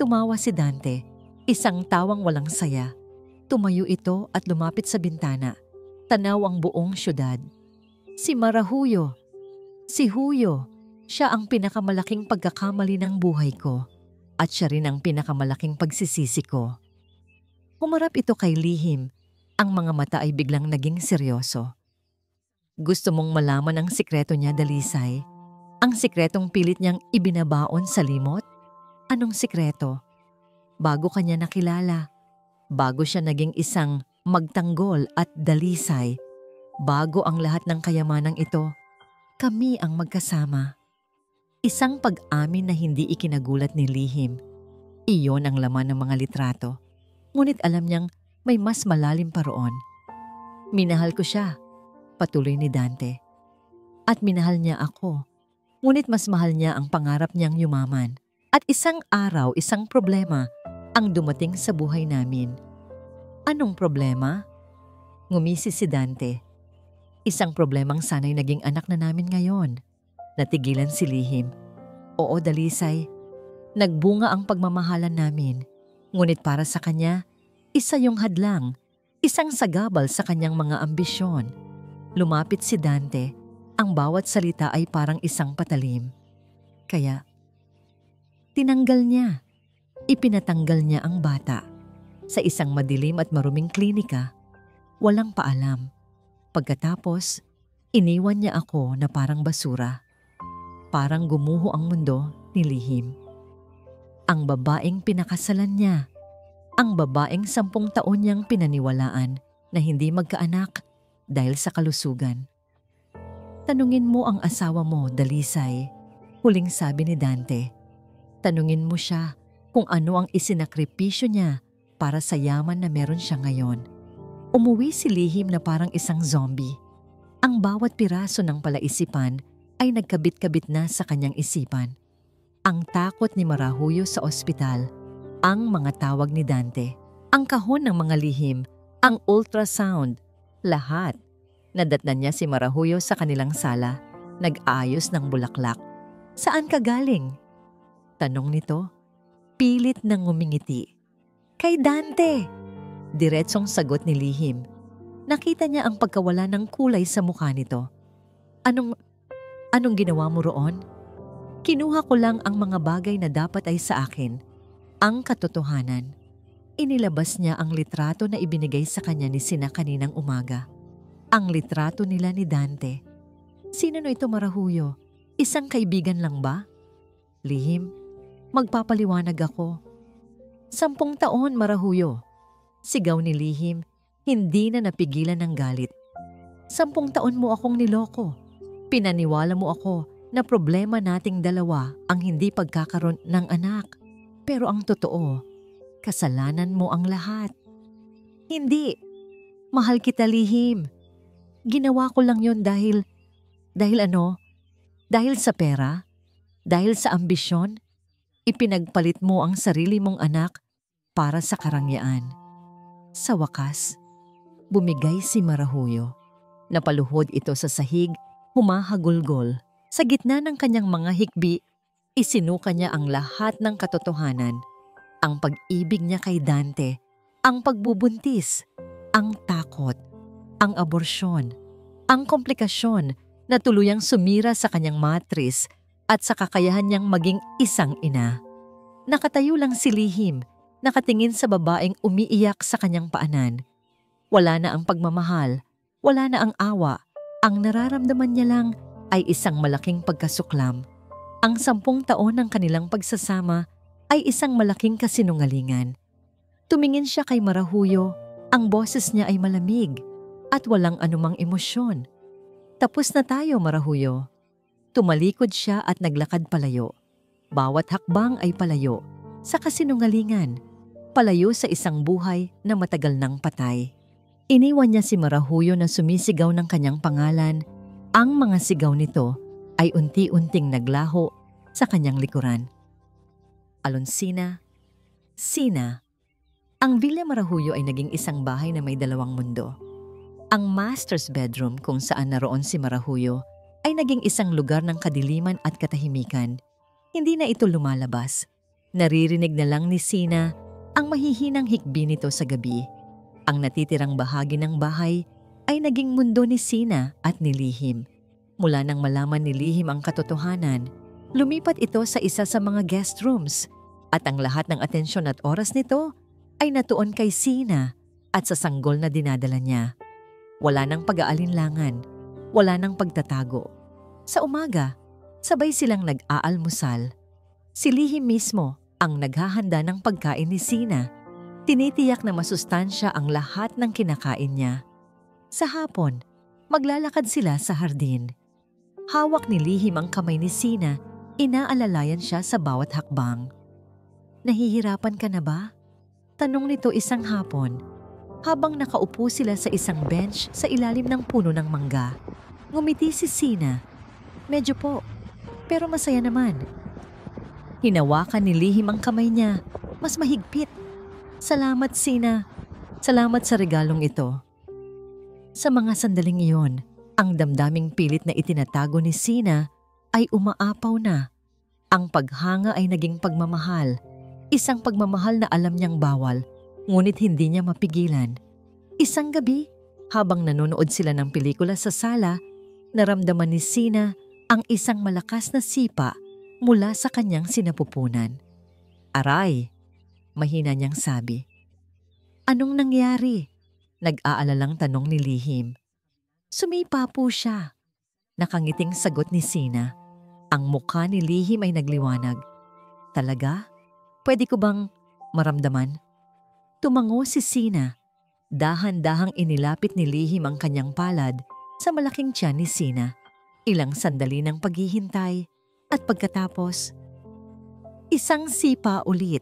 Tumawa si Dante, isang tawang walang saya. Tumayo ito at lumapit sa bintana. Tanaw ang buong syudad. Si Marahuyo. Si Huyo. Siya ang pinakamalaking pagkakamali ng buhay ko. At siya rin ang pinakamalaking pagsisisi ko. Humarap ito kay Lihim. Ang mga mata ay biglang naging seryoso. Gusto mong malaman ang sikreto niya, Dalisay? Ang sikretong pilit niyang ibinabaon sa limot? Anong sikreto? Bago kanya nakilala, bago siya naging isang magtanggol at dalisay, bago ang lahat ng kayamanang ito, kami ang magkasama. Isang pag-amin na hindi ikinagulat ni Lihim. Iyon ang laman ng mga litrato. Ngunit alam niyang may mas malalim pa roon. Minahal ko siya, patuloy ni Dante. At minahal niya ako. Ngunit mas mahal niya ang pangarap niyang yumaman. At isang araw, isang problema ang dumating sa buhay namin. Anong problema? Ngumisi si Dante. Isang problemang sana'y naging anak na namin ngayon. Natigilan si Lihim. Oo, Dalisay. Nagbunga ang pagmamahalan namin. Ngunit para sa kanya, isa yung hadlang, isang sagabal sa kanyang mga ambisyon. Lumapit si Dante. Ang bawat salita ay parang isang patalim. Kaya, tinanggal niya. Ipinatanggal niya ang bata. Sa isang madilim at maruming klinika, walang paalam. Pagkatapos, iniwan niya ako na parang basura. Parang gumuho ang mundo ni Lihim. Ang babaeng pinakasalan niya. Ang babaeng 10 taon niyang pinaniwalaan na hindi magkaanak dahil sa kalusugan. Tanungin mo ang asawa mo, Dalisay. Huling sabi ni Dante. Tanungin mo siya kung ano ang isinakripisyo niya para sa yaman na meron siya ngayon. Umuwi si Lihim na parang isang zombie. Ang bawat piraso ng palaisipan ay nagkabit-kabit na sa kanyang isipan. Ang takot ni Marahuyo sa ospital, ang mga tawag ni Dante, ang kahon ng mga lihim, ang ultrasound, lahat. Nadatnan niya si Marahuyo sa kanilang sala, nag-aayos ng bulaklak. Saan ka galing? Tanong nito, pilit nang ngumingiti. Kay Dante! Diretsong sagot ni Lihim. Nakita niya ang pagkawala ng kulay sa mukha nito. Anong ginawa mo roon? Kinuha ko lang ang mga bagay na dapat ay sa akin. Ang katotohanan. Inilabas niya ang litrato na ibinigay sa kanya ni Sina kaninang umaga. Ang litrato nila ni Dante. Sino no ito, Marahuyo? Isang kaibigan lang ba? Lihim, magpapaliwanag ako. 10 taon, Marahuyo. Sigaw ni Lihim, hindi na napigilan ng galit. 10 taon mo akong niloko. Pinaniwala mo ako na problema nating dalawa ang hindi pagkakaroon ng anak. Pero ang totoo, kasalanan mo ang lahat. Hindi. Mahal kita, Lihim. Ginawa ko lang yon dahil ano? Dahil sa pera? Dahil sa ambisyon? Ipinagpalit mo ang sarili mong anak para sa karangyaan. Sa wakas, bumigay si Marahuyo. Napaluhod ito sa sahig, humahagulgol. Sa gitna ng kanyang mga hikbi, isinuka niya ang lahat ng katotohanan. Ang pag-ibig niya kay Dante, ang pagbubuntis, ang takot, ang aborsyon, ang komplikasyon na tuluyang sumira sa kanyang matris at sa kakayahan niyang maging isang ina. Nakatayo lang si Lihim, nakatingin sa babaeng umiiyak sa kanyang paanan. Wala na ang pagmamahal, wala na ang awa. Ang nararamdaman niya lang ay isang malaking pagkasuklam. Ang 10 taon ng kanilang pagsasama ay isang malaking kasinungalingan. Tumingin siya kay Marahuyo, ang boses niya ay malamig at walang anumang emosyon. Tapos na tayo, Marahuyo. Tumalikod siya at naglakad palayo. Bawat hakbang ay palayo sa kasinungalingan, palayo sa isang buhay na matagal nang patay. Iniwan niya si Marahuyo na sumisigaw ng kanyang pangalan. Ang mga sigaw nito ay unti-unting naglaho sa kanyang likuran. Alonsina, Sina. Ang Villa Marahuyo ay naging isang bahay na may 2 mundo. Ang master's bedroom kung saan naroon si Marahuyo ay naging isang lugar ng kadiliman at katahimikan. Hindi na ito lumalabas. Naririnig na lang ni Sina ang mahihinang hikbi nito sa gabi. Ang natitirang bahagi ng bahay ay naging mundo ni Sina at ni Lihim. Mula nang malaman ni Lihim ang katotohanan, lumipat ito sa isa sa mga guest rooms at ang lahat ng atensyon at oras nito ay natuon kay Sina at sa sanggol na dinadala niya. Wala nang pag-aalinlangan, wala nang pagtatago. Sa umaga, sabay silang nag-aalmusal. Si Lihim mismo ang naghahanda ng pagkain ni Sina. Tinitiyak na masustansya ang lahat ng kinakain niya. Sa hapon, maglalakad sila sa hardin. Hawak ni Lihim ang kamay ni Sina, inaalalayan siya sa bawat hakbang. Nahihirapan ka na ba? Tanong nito isang hapon, habang nakaupo sila sa isang bench sa ilalim ng puno ng mangga. Ngumiti si Sina. Medyo po, pero masaya naman. Hinawakan ni Lihim ang kamay niya, mas mahigpit. Salamat, Sina. Salamat sa regalong ito. Sa mga sandaling iyon, ang damdaming pilit na itinatago ni Sina ay umaapaw na. Ang paghanga ay naging pagmamahal. Isang pagmamahal na alam niyang bawal, ngunit hindi niya mapigilan. Isang gabi, habang nanonood sila ng pelikula sa sala, naramdaman ni Sina ang isang malakas na sipa mula sa kanyang sinapupunan. Aray! Mahina niyang sabi. Anong nangyari? Nag-aalalang tanong ni Lihim. Sumipa po siya. Nakangiting sagot ni Sina. Ang mukha ni Lihim ay nagliwanag. Talaga? Pwede ko bang maramdaman? Tumango si Sina. Dahan-dahang inilapit ni Lihim ang kanyang palad sa malaking tiyan ni Sina. Ilang sandali ng paghihintay at pagkatapos, isang sipa ulit.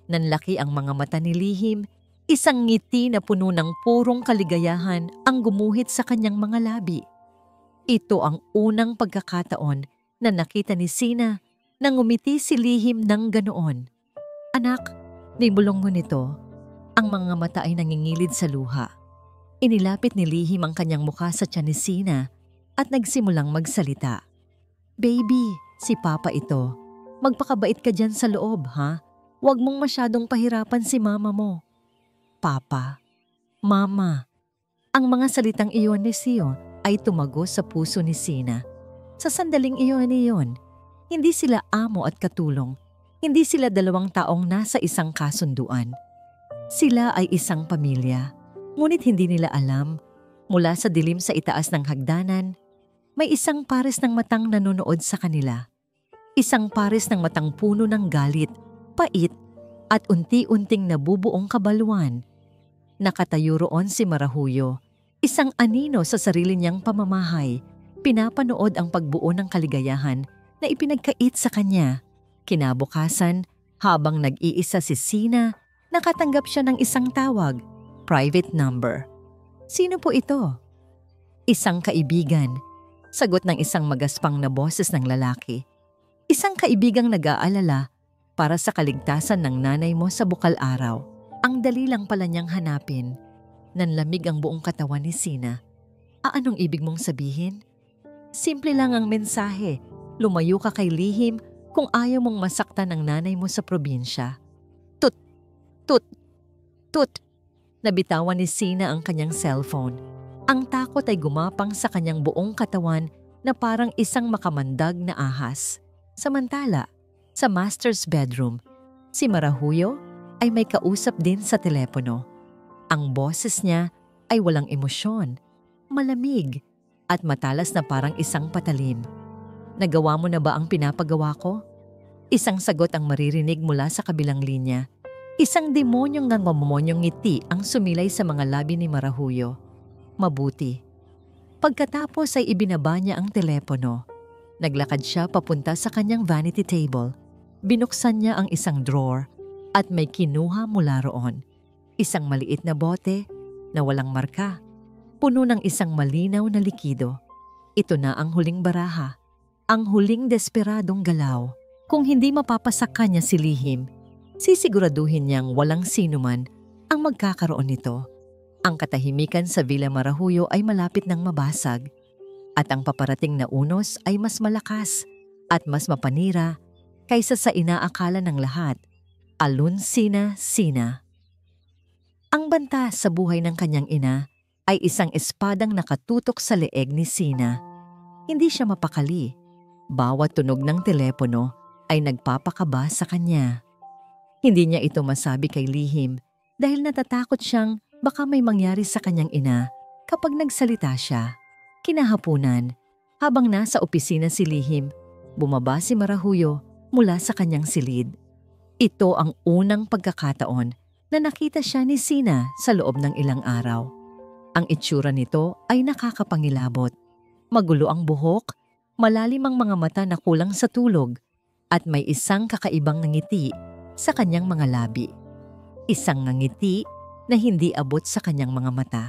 Nanlaki ang mga mata ni Lihim. Isang ngiti na puno ng purong kaligayahan ang gumuhit sa kanyang mga labi. Ito ang unang pagkakataon na nakita ni Sina na ngumiti si Lihim ng ganoon. Anak, nibulong mo nito. Ang mga mata ay nangingilid sa luha. Inilapit ni Lihim ang kanyang mukha sa tiyan ni Sina at nagsimulang magsalita. Baby, si Papa ito. Magpakabait ka dyan sa loob, ha? Huwag mong masyadong pahirapan si mama mo. Papa, Mama. Ang mga salitang iyon ni Sio ay tumago sa puso ni Sina. Sa sandaling iyon, hindi sila amo at katulong. Hindi sila 2 taong nasa isang kasunduan. Sila ay isang pamilya. Ngunit hindi nila alam, mula sa dilim sa itaas ng hagdanan, may isang pares ng matang nanonood sa kanila. Isang pares ng matang puno ng galit, pait, at unti-unting nabubuong kabaluan. Nakatayo roon si Marahuyo, isang anino sa sarili niyang pamamahay, pinapanood ang pagbuo ng kaligayahan na ipinagkait sa kanya. Kinabukasan, habang nag-iisa si Sina, nakatanggap siya ng isang tawag, private number. Sino po ito? Isang kaibigan, sagot ng isang magaspang na boses ng lalaki. Isang kaibigang nag-aalala para sa kaligtasan ng nanay mo sa bukal araw. Ang dali lang pala niyang hanapin. Nanlamig ang buong katawan ni Sina. Anong ibig mong sabihin? Simple lang ang mensahe. Lumayo ka kay Lihim kung ayaw mong masaktan ang nanay mo sa probinsya. Tut! Tut! Tut! Nabitawan ni Sina ang kanyang cellphone. Ang takot ay gumapang sa kanyang buong katawan na parang isang makamandag na ahas. Samantala, sa master's bedroom, si Marahuyo ay may kausap din sa telepono. Ang boses niya ay walang emosyon, malamig, at matalas na parang isang patalim. Nagawa mo na ba ang pinapagawa ko? Isang sagot ang maririnig mula sa kabilang linya. Isang demonyong nangomomonyong ngiti ang sumilay sa mga labi ni Marahuyo. Mabuti. Pagkatapos ay ibinaba niya ang telepono. Naglakad siya papunta sa kanyang vanity table. Binuksan niya ang isang drawer at may kinuha mula roon. Isang maliit na bote na walang marka. Puno ng isang malinaw na likido. Ito na ang huling baraha. Ang huling desperadong galaw. Kung hindi mapapasak kanya si Lihim, sisiguraduhin niyang walang sinuman ang magkakaroon nito. Ang katahimikan sa Villa Marahuyo ay malapit ng mabasag at ang paparating na unos ay mas malakas at mas mapanira kaysa sa inaakala ng lahat. Alun-Sina. Ang banta sa buhay ng kanyang ina ay isang espadang nakatutok sa leeg ni Sina. Hindi siya mapakali. Bawat tunog ng telepono ay nagpapakaba sa kanya. Hindi niya ito masabi kay Lihim dahil natatakot siyang baka may mangyari sa kanyang ina kapag nagsalita siya. Kinahapunan, habang nasa opisina si Lihim, bumaba si Marahuyo mula sa kanyang silid. Ito ang unang pagkakataon na nakita siya ni Sina sa loob ng ilang araw. Ang itsura nito ay nakakapangilabot. Magulo ang buhok, malalim ang mga mata na kulang sa tulog, at may isang kakaibang ngiti sa kanyang mga labi. Isang ngiti na hindi abot sa kanyang mga mata.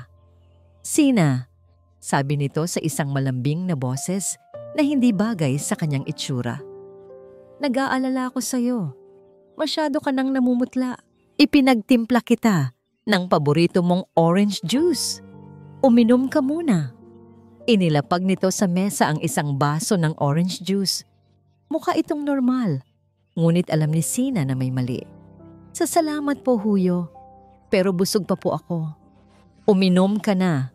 Sina, sabi nito sa isang malambing na boses na hindi bagay sa kanyang itsura. Nag-aalala ako sa'yo. Masyado ka nang namumutla. Ipinagtimpla kita ng paborito mong orange juice. Uminom ka muna. Inilapag nito sa mesa ang isang baso ng orange juice. Mukha itong normal, ngunit alam ni Sina na may mali. Sasalamat po, Huyo, pero busog pa po ako. Uminom ka na.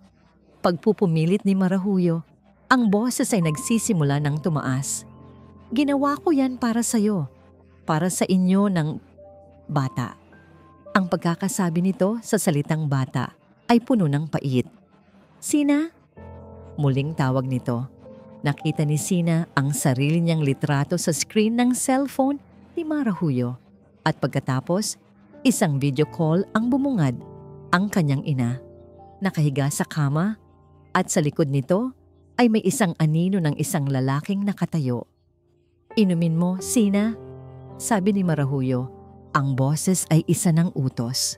Pagpupumilit ni Marahuyo, ang boses ay nagsisimula ng tumaas. Ginawa ko yan para sa'yo, para sa inyo ng bata. Ang pagkakasabi nito sa salitang bata ay puno ng pait. Sina? Muling tawag nito. Nakita ni Sina ang sarili niyang litrato sa screen ng cellphone ni Marahuyo. At pagkatapos, isang video call ang bumungad, ang kanyang ina. Nakahiga sa kama at sa likod nito ay may isang anino ng isang lalaking nakatayo. Inumin mo, Sina? Sabi ni Marahuyo. Ang boses ay isa ng utos.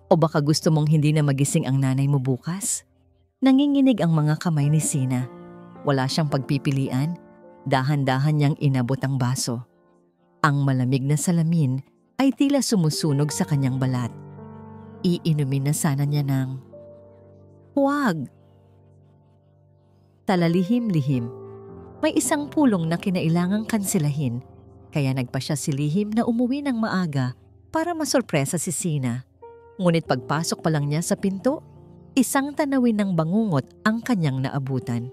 O baka gusto mong hindi na magising ang nanay mo bukas? Nanginginig ang mga kamay ni Sina. Wala siyang pagpipilian. Dahan-dahan niyang inabot ang baso. Ang malamig na salamin ay tila sumusunog sa kanyang balat. Iinumin na sana niya ng, "Huwag!" Talalihim-lihim. May isang pulong na kinailangang kansilahin, kaya nagpasya si Lihim na umuwi ng maaga para masorpresa si Sina. Ngunit pagpasok pa lang niya sa pinto, isang tanawin ng bangungot ang kanyang naabutan.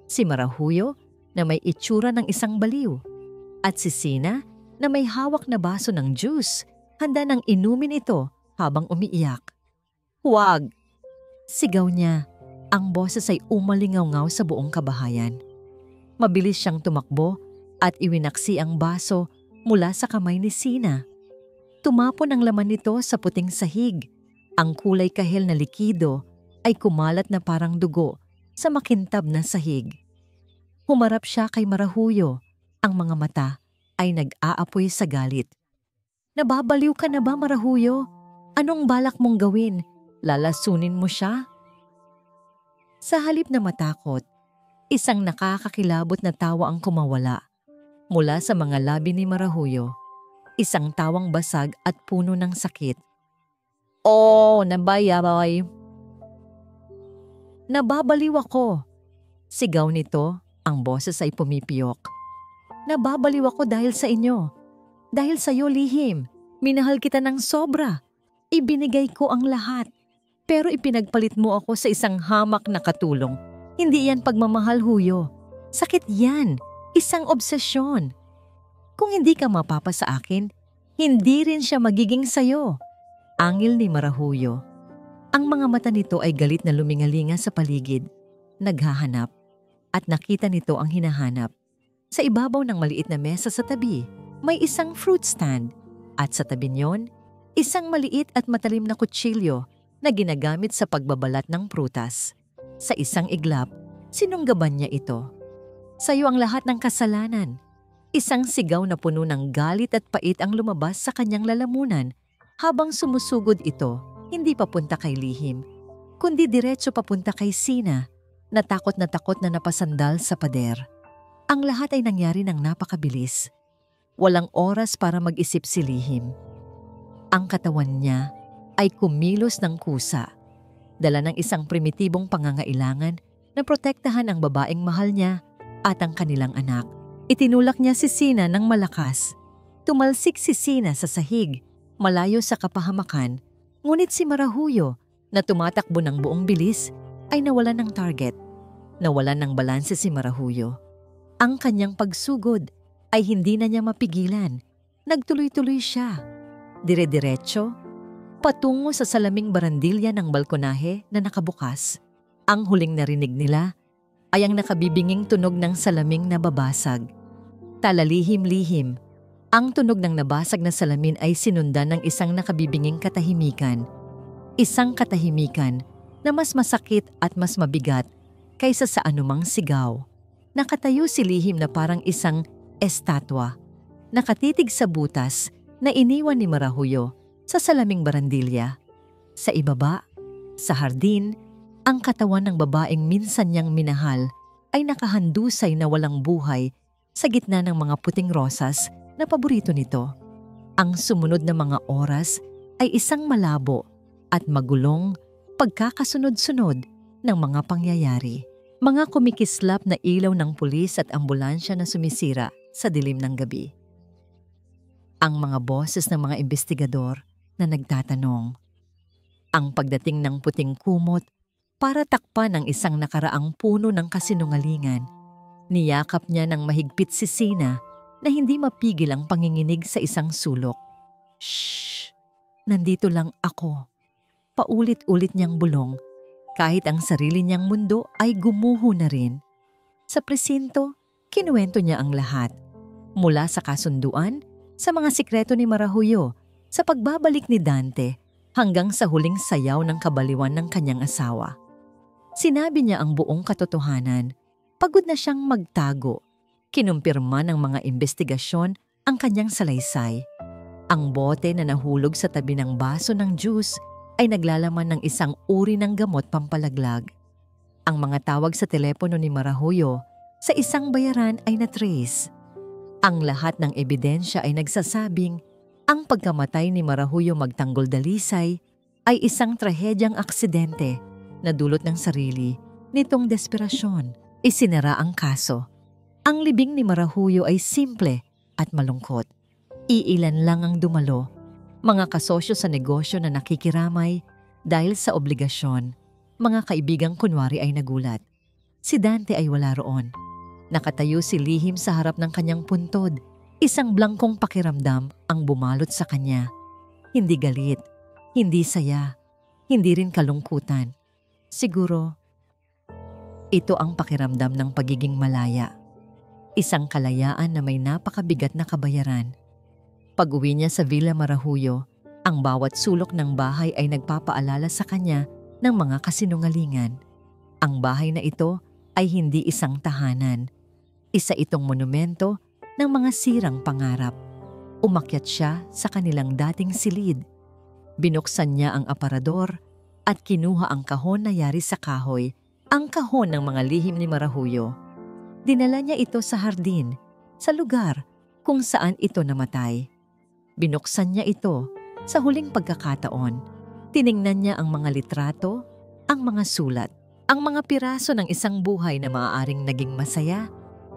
Si Marahuyo na may itsura ng isang baliw at si Sina na may hawak na baso ng juice, handa nang inumin ito habang umiiyak. "Huwag!" Sigaw niya. Ang boses ay umalingaw-ngaw sa buong kabahayan. Mabilis siyang tumakbo at iwinaksi ang baso mula sa kamay ni Sina. Tumapon ang laman nito sa puting sahig. Ang kulay kahel na likido ay kumalat na parang dugo sa makintab na sahig. Humarap siya kay Marahuyo. Ang mga mata ay nag-aapoy sa galit. "Nababaliw ka na ba, Marahuyo? Anong balak mong gawin? Lalasunin mo siya?" Sa halip na matakot, isang nakakakilabot na tawa ang kumawala mula sa mga labi ni Marahuyo. Isang tawang basag at puno ng sakit. "Oh, nabayabay!" "Nababaliw ako!" Sigaw nito, ang boses ay pumipiyok. "Nababaliw ako dahil sa inyo. Dahil sa iyo, Lihim. Minahal kita ng sobra. Ibinigay ko ang lahat. Pero ipinagpalit mo ako sa isang hamak na katulong. Hindi yan pagmamahal, Huyo. Sakit yan. Isang obsesyon. Kung hindi ka mapapa sa akin, hindi rin siya magiging sayo." Angil ni Marahuyo. Ang mga mata nito ay galit na lumingalinga sa paligid. Naghahanap. at nakita nito ang hinahanap. Sa ibabaw ng maliit na mesa sa tabi, may isang fruit stand at sa tabi niyon, isang maliit at matalim na kutsilyo na ginagamit sa pagbabalat ng prutas. Sa isang iglap, sinunggaban niya ito. "Sa'yo ang lahat ng kasalanan." Isang sigaw na puno ng galit at pait ang lumabas sa kanyang lalamunan habang sumusugod ito, hindi papunta kay Lihim, kundi diretso papunta kay Sina, na takot na napasandal sa pader. Ang lahat ay nangyari ng napakabilis. Walang oras para mag-isip si Lihim. Ang katawan niya ay kumilos ng kusa, dala ng isang primitibong pangangailangan na protektahan ang babaeng mahal niya at ang kanilang anak. Itinulak niya si Sina ng malakas. Tumalsik si Sina sa sahig, malayo sa kapahamakan, ngunit si Marahuyo, na tumatakbo ng buong bilis, ay nawalan ng target. Nawalan ng balanse si Marahuyo. Ang kanyang pagsugod ay hindi na niya mapigilan. Nagtuloy-tuloy siya. Dire-diretso, patungo sa salaming barandilya ng balkonahe na nakabukas. Ang huling narinig nila ay ang nakabibinging tunog ng salaming nababasag. Talalihim-lihim, ang tunog ng nabasag na salamin ay sinundan ng isang nakabibinging katahimikan. Isang katahimikan na mas masakit at mas mabigat kaysa sa anumang sigaw. Nakatayo si Lihim na parang isang estatwa, nakatitig sa butas na iniwan ni Marahuyo sa salaming barandilya. Sa ibaba, sa hardin, ang katawan ng babaeng minsan niyang minahal ay nakahandusay na walang buhay sa gitna ng mga puting rosas na paborito nito. Ang sumunod na mga oras ay isang malabo at magulong pagkakasunod-sunod ng mga pangyayari. Mga kumikislap na ilaw ng pulis at ambulansya na sumisira sa dilim ng gabi. Ang mga boses ng mga investigador na nagtatanong. Ang pagdating ng puting kumot para takpan ang isang nakaraang puno ng kasinungalingan. Niyakap niya ng mahigpit si Sina na hindi mapigil ang panginginig sa isang sulok. "Shh! Nandito lang ako." Paulit-ulit niyang bulong kahit ang sarili niyang mundo ay gumuho na rin. Sa presinto, kinuwento niya ang lahat. Mula sa kasunduan, sa mga sikreto ni Marahuyo, sa pagbabalik ni Dante, hanggang sa huling sayaw ng kabaliwan ng kanyang asawa. Sinabi niya ang buong katotohanan. Pagod na siyang magtago. Kinumpirma ng mga investigasyon ang kanyang salaysay. Ang bote na nahulog sa tabi ng baso ng juice ay naglalaman ng isang uri ng gamot pampalaglag. Ang mga tawag sa telepono ni Marahuyo sa isang bayaran ay na-trace. Ang lahat ng ebidensya ay nagsasabing ang pagkamatay ni Marahuyo magtanggol dalisay ay isang trahedyang aksidente na dulot ng sarili nitong desperasyon. Isinara ang kaso. Ang libing ni Marahuyo ay simple at malungkot. Iilan lang ang dumalo, mga kasosyo sa negosyo na nakikiramay dahil sa obligasyon. Mga kaibigang kunwari ay nagulat. Si Dante ay wala roon. Nakatayo si Lihim sa harap ng kanyang puntod. Isang blangkong pakiramdam ang bumalot sa kanya. Hindi galit, hindi saya, hindi rin kalungkutan. Siguro, ito ang pakiramdam ng pagiging malaya. Isang kalayaan na may napakabigat na kabayaran. Pag-uwi niya sa Villa Marahuyo, ang bawat sulok ng bahay ay nagpapaalala sa kanya ng mga kasinungalingan. Ang bahay na ito ay hindi isang tahanan. Isa itong monumento ng mga sirang pangarap. Umakyat siya sa kanilang dating silid. Binuksan niya ang aparador at kinuha ang kahon na yari sa kahoy, ang kahon ng mga lihim ni Marahuyo. Dinala niya ito sa hardin, sa lugar kung saan ito namatay. Binuksan niya ito sa huling pagkakataon. Tiningnan niya ang mga litrato, ang mga sulat, ang mga piraso ng isang buhay na maaaring naging masaya,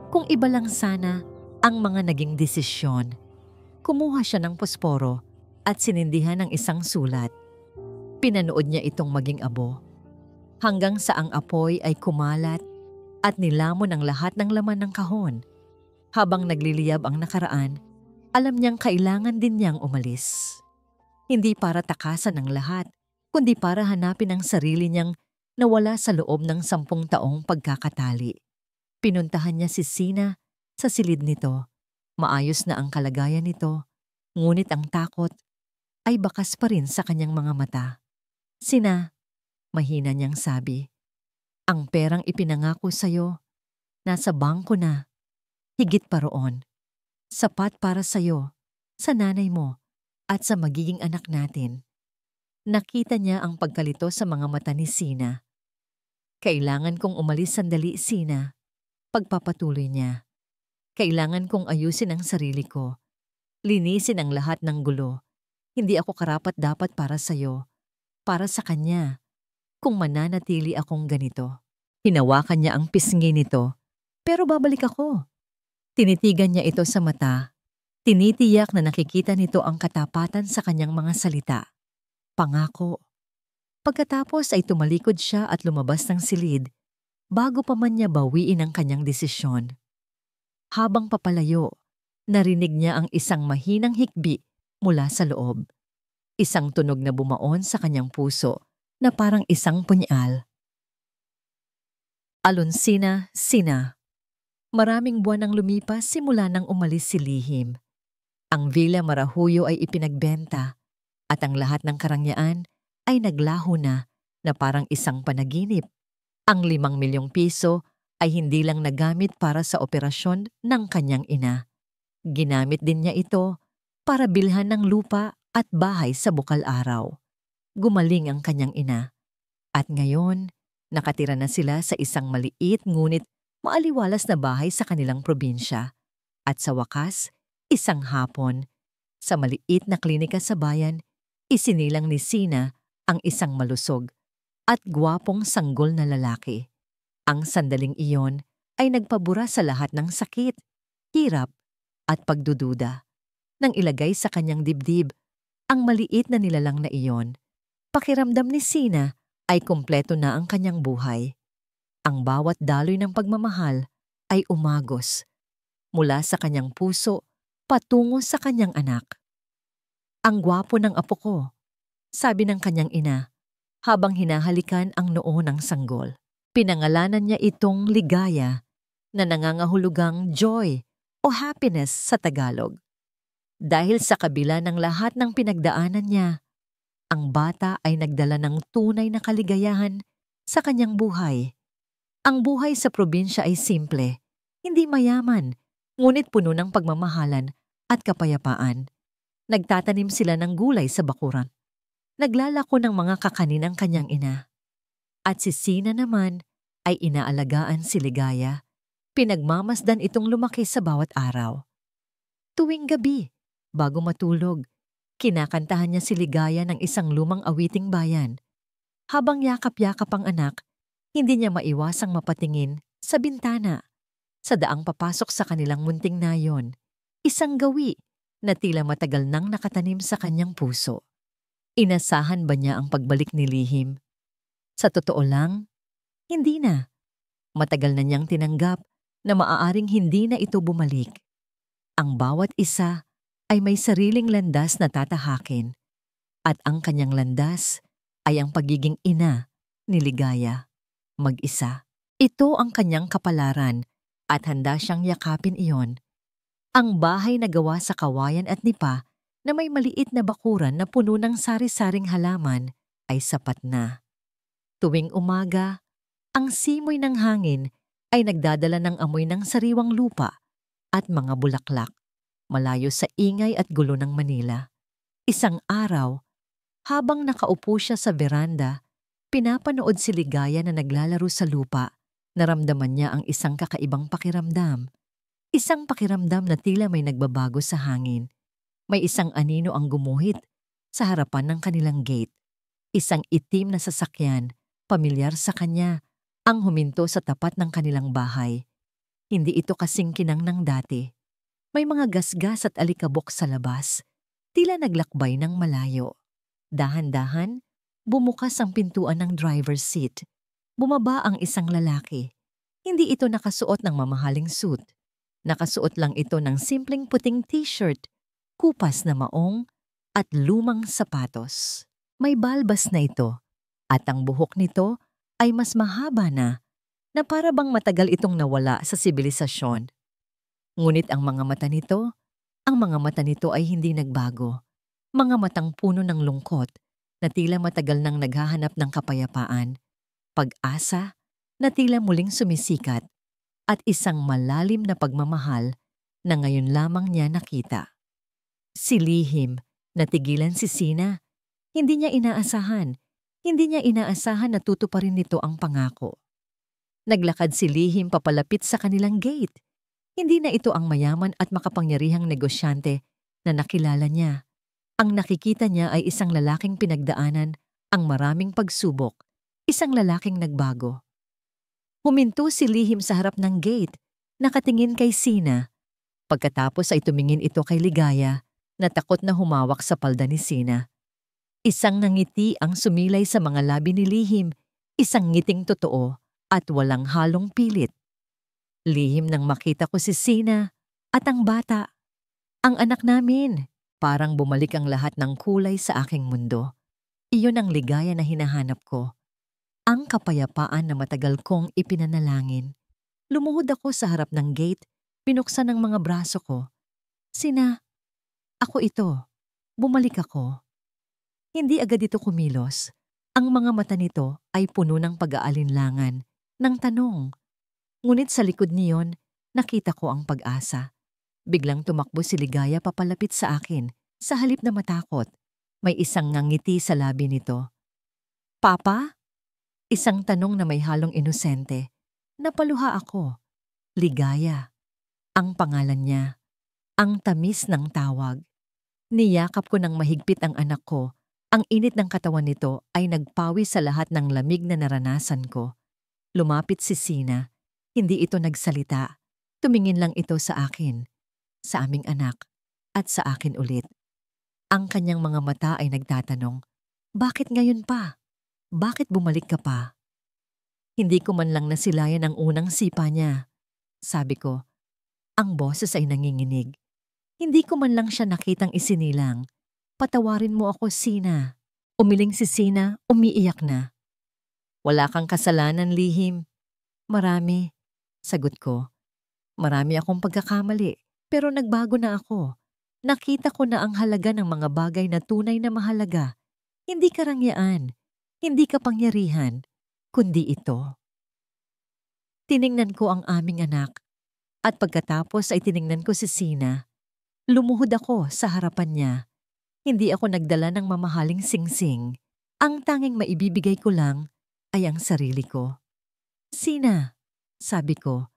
kung iba lang sana ang mga naging desisyon. Kumuha siya ng posporo at sinindihan ng isang sulat. Pinanood niya itong maging abo, hanggang sa ang apoy ay kumalat at nilamon ang lahat ng laman ng kahon. Habang nagliliyab ang nakaraan, alam niyang kailangan din niyang umalis. Hindi para takasan ang lahat, kundi para hanapin ang sarili niyang nawala sa loob ng 10 taong pagkakatali. Pinuntahan niya si Sina sa silid nito. Maayos na ang kalagayan nito, ngunit ang takot ay bakas pa rin sa kanyang mga mata. Sina, mahina niyang sabi, ang perang ipinangako sa'yo, nasa bangko na. Higit pa roon, sapat para sa'yo, sa nanay mo, at sa magiging anak natin. Nakita niya ang pagkalito sa mga mata ni Sina. Kailangan kong umalis sandali, Sina. Pagpapatuloy niya. Kailangan kong ayusin ang sarili ko. Linisin ang lahat ng gulo. Hindi ako karapat-dapat para sa'yo. Para sa kanya. Kung mananatili akong ganito. Hinawakan niya ang pisngi nito. Pero babalik ako. Tinitigan niya ito sa mata. Tinitiyak na nakikita nito ang katapatan sa kanyang mga salita. Pangako. Pagkatapos ay tumalikod siya at lumabas ng silid bago pa man niya bawiin ang kanyang desisyon. Habang papalayo, narinig niya ang isang mahinang hikbi mula sa loob. Isang tunog na bumaon sa kanyang puso na parang isang punyal. Alonsina, Sina. Maraming buwan ang lumipas simula nang umalis si Lihim. Ang Villa Marahuyo ay ipinagbenta at ang lahat ng karangyaan ay naglaho na parang isang panaginip. Ang 5 milyong piso ay hindi lang nagamit para sa operasyon ng kanyang ina. Ginamit din niya ito para bilhan ng lupa at bahay sa Bukal-Araw. Gumaling ang kanyang ina. At ngayon, nakatira na sila sa isang maliit ngunit maaliwalas na bahay sa kanilang probinsya. At sa wakas, isang hapon, sa maliit na klinika sa bayan, isinilang ni Sina ang isang malusog at gwapong sanggol na lalaki. Ang sandaling iyon ay nagpabura sa lahat ng sakit, hirap at pagdududa. Nang ilagay sa kanyang dibdib ang maliit na nilalang na iyon, pakiramdam ni Sina ay kumpleto na ang kanyang buhay. Ang bawat daloy ng pagmamahal ay umagos mula sa kanyang puso patungo sa kanyang anak. Ang gwapo ng apo ko, sabi ng kanyang ina habang hinahalikan ang noo ng sanggol. Pinangalanan niya itong ligaya na nangangahulugang joy o happiness sa Tagalog. Dahil sa kabila ng lahat ng pinagdaanan niya, ang bata ay nagdala ng tunay na kaligayahan sa kanyang buhay. Ang buhay sa probinsya ay simple, hindi mayaman, ngunit puno ng pagmamahalan at kapayapaan. Nagtatanim sila ng gulay sa bakuran. Naglalako ng mga kakanin ang kanyang ina. At si Sina naman ay inaalagaan si Ligaya. Pinagmamasdan itong lumaki sa bawat araw. Tuwing gabi, bago matulog, kinakantahan niya si Ligaya ng isang lumang awiting bayan. Habang yakap-yakap ang anak, hindi niya maiwasang mapatingin sa bintana. Sa daang papasok sa kanilang munting nayon, isang gawi na tila matagal nang nakatanim sa kanyang puso. Inasahan ba niya ang pagbalik ni Lihim? Sa totoo lang, hindi na. Matagal na niyang tinanggap na maaaring hindi na ito bumalik. Ang bawat isa ay may sariling landas na tatahakin at ang kanyang landas ay ang pagiging ina ni Ligaya. Mag-isa. Ito ang kanyang kapalaran at handa siyang yakapin iyon. Ang bahay na gawa sa kawayan at nipa na may maliit na bakuran na puno ng sari-saring halaman ay sapat na. Tuwing umaga, ang simoy ng hangin ay nagdadala ng amoy ng sariwang lupa at mga bulaklak, malayo sa ingay at gulo ng Manila. Isang araw, habang nakaupo siya sa veranda, pinapanood si Ligaya na naglalaro sa lupa. Naramdaman niya ang isang kakaibang pakiramdam. Isang pakiramdam na tila may nagbabago sa hangin. May isang anino ang gumuhit sa harapan ng kanilang gate. Isang itim na sasakyan, pamilyar sa kanya, ang huminto sa tapat ng kanilang bahay. Hindi ito kasing kinang ng dati. May mga gasgas at alikabok sa labas, tila naglakbay ng malayo. Dahan-dahan, bumukas ang pintuan ng driver's seat. Bumaba ang isang lalaki. Hindi ito nakasuot ng mamahaling suit. Nakasuot lang ito ng simpleng puting t-shirt, kupas na maong at lumang sapatos. May balbas na ito at ang buhok nito ay mas mahaba na na para bang matagal itong nawala sa sibilisasyon. Ngunit ang mga mata nito ay hindi nagbago. Mga matang puno ng lungkot na tila matagal nang naghahanap ng kapayapaan, pag-asa na tila muling sumisikat, at isang malalim na pagmamahal na ngayon lamang niya nakita. Si Lihim, natigilan si Sina. Hindi niya inaasahan na tutuparin nito ang pangako. Naglakad si Lihim papalapit sa kanilang gate. Hindi na ito ang mayaman at makapangyarihang negosyante na nakilala niya. Ang nakikita niya ay isang lalaking pinagdaanan ang maraming pagsubok, isang lalaking nagbago. Huminto si Lihim sa harap ng gate, nakatingin kay Sina. Pagkatapos ay tumingin ito kay Ligaya, na takot na humawak sa palda ni Sina. Isang ngiti ang sumilay sa mga labi ni Lihim, isang ngiting totoo at walang halong pilit. Lihim nang makita ko si Sina at ang bata. Ang anak namin. Parang bumalik ang lahat ng kulay sa aking mundo. Iyon ang ligaya na hinahanap ko. Ang kapayapaan na matagal kong ipinanalangin. Lumuhod ako sa harap ng gate, pinuksan ang mga braso ko. Sina, ako ito. Bumalik ako. Hindi agad ito kumilos. Ang mga mata nito ay puno ng pag-aalinlangan, ng tanong. Ngunit sa likod niyon, nakita ko ang pag-asa. Biglang tumakbo si Ligaya papalapit sa akin. Sa halip na matakot, may isang ngiti sa labi nito. Papa? Isang tanong na may halong inosente. Napaluha ako. Ligaya. Ang pangalan niya. Ang tamis ng tawag. Niyakap ko ng mahigpit ang anak ko. Ang init ng katawan nito ay nagpawi sa lahat ng lamig na naranasan ko. Lumapit si Sina. Hindi ito nagsalita. Tumingin lang ito sa akin, sa aming anak, at sa akin ulit. Ang kanyang mga mata ay nagtatanong, bakit ngayon pa? Bakit bumalik ka pa? Hindi ko man lang nasilayan ang unang sipa niya. Sabi ko, ang boses ay nanginginig. Hindi ko man lang siya nakitang isinilang. Patawarin mo ako, Sina. Umiling si Sina, umiiyak na. Wala kang kasalanan, Lihim. Marami, sagot ko. Marami akong pagkakamali, pero nagbago na ako. Nakita ko na ang halaga ng mga bagay na tunay na mahalaga. Hindi karangyaan, hindi kapangyarihan, kundi ito. Tiningnan ko ang aming anak, at pagkatapos ay tiningnan ko si Sina. Lumuhod ako sa harapan niya. Hindi ako nagdala ng mamahaling singsing. Ang tanging maibibigay ko lang ay ang sarili ko. Sina, sabi ko,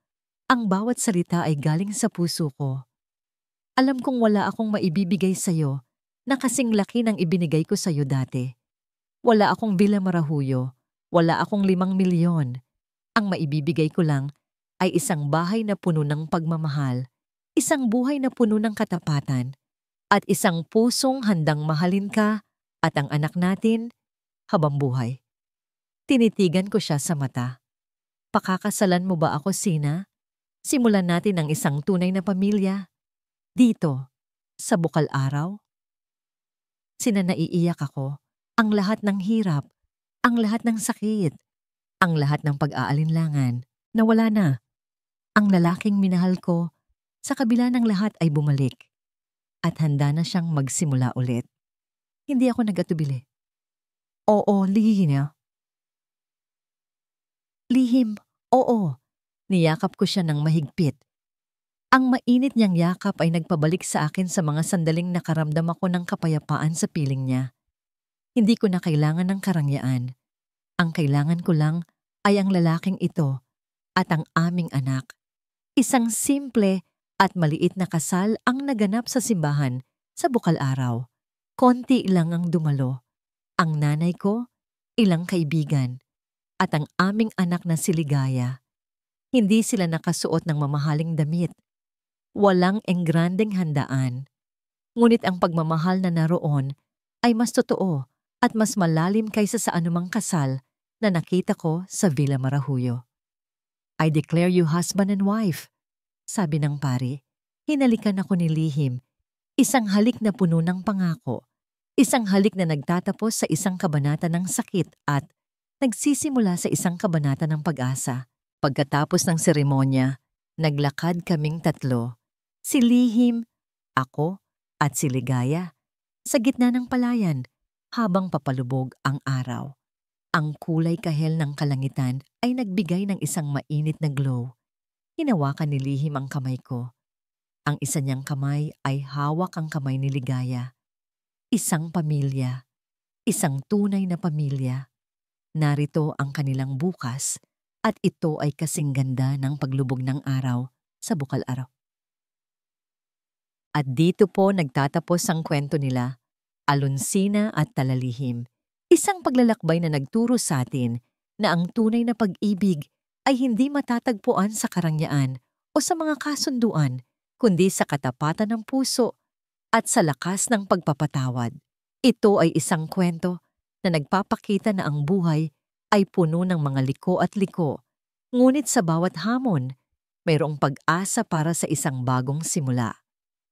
ang bawat salita ay galing sa puso ko. Alam kong wala akong maibibigay sa'yo na kasing laki ng ibinigay ko sa'yo dati. Wala akong Villa Marahuyo, wala akong 5 milyon. Ang maibibigay ko lang ay isang bahay na puno ng pagmamahal, isang buhay na puno ng katapatan, at isang pusong handang mahalin ka at ang anak natin habang buhay. Tinitigan ko siya sa mata. Pakakasalan mo ba ako, Sina? Simulan natin ang isang tunay na pamilya. Dito, sa Bukal Araw. Sina, naiiyak ako. Ang lahat ng hirap, ang lahat ng sakit, ang lahat ng pag-aalinlangan, nawala na. Ang lalaking minahal ko, sa kabila ng lahat ay bumalik. At handa na siyang magsimula ulit. Hindi ako nagatubili. Oo, Lihim, oo. Niyakap ko siya ng mahigpit. Ang mainit niyang yakap ay nagpabalik sa akin sa mga sandaling nakaramdam ako ng kapayapaan sa piling niya. Hindi ko na kailangan ng karangyaan. Ang kailangan ko lang ay ang lalaking ito at ang aming anak. Isang simple at maliit na kasal ang naganap sa simbahan sa Bukal Araw. Konti lang ang dumalo. Ang nanay ko, ilang kaibigan, at ang aming anak na si Ligaya. Hindi sila nakasuot ng mamahaling damit. Walang engrandeng handaan. Ngunit ang pagmamahal na naroon ay mas totoo at mas malalim kaysa sa anumang kasal na nakita ko sa Villa Marahuyo. I declare you husband and wife, sabi ng pari. Hinalikan ako ni Lihim. Isang halik na puno ng pangako. Isang halik na nagtatapos sa isang kabanata ng sakit at nagsisimula sa isang kabanata ng pag-asa. Pagkatapos ng seremonya, naglakad kaming tatlo, si Lihim, ako, at si Ligaya, sa gitna ng palayan habang papalubog ang araw. Ang kulay kahel ng kalangitan ay nagbigay ng isang mainit na glow. Hinawakan ni Lihim ang kamay ko. Ang isa niyang kamay ay hawak ang kamay ni Ligaya. Isang pamilya, isang tunay na pamilya. Narito ang kanilang bukas at ito ay kasing ganda ng paglubog ng araw sa bukal araw. At dito po nagtatapos ang kwento nila, Alonsina at Talalihim. Isang paglalakbay na nagturo sa atin na ang tunay na pag-ibig ay hindi matatagpuan sa karangyaan o sa mga kasunduan, kundi sa katapatan ng puso at sa lakas ng pagpapatawad. Ito ay isang kwento na nagpapakita na ang buhay ay puno ng mga liko at liko, ngunit sa bawat hamon, mayroong pag-asa para sa isang bagong simula.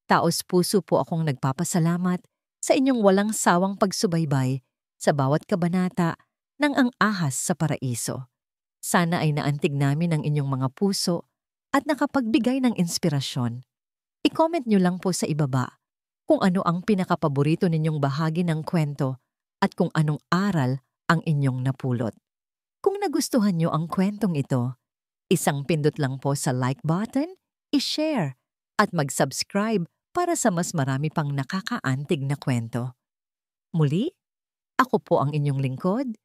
Taos puso po akong nagpapasalamat sa inyong walang sawang pagsubaybay sa bawat kabanata ng Ang Ahas sa Paraiso. Sana ay naantig namin ang inyong mga puso at nakapagbigay ng inspirasyon. I-comment nyo lang po sa ibaba kung ano ang pinakapaborito ninyong bahagi ng kwento at kung anong aral ang inyong napulot. Kung nagustuhan nyo ang kwentong ito, isang pindot lang po sa like button, i-share at mag-subscribe para sa mas marami pang nakakaantig na kwento. Muli, ako po ang inyong lingkod,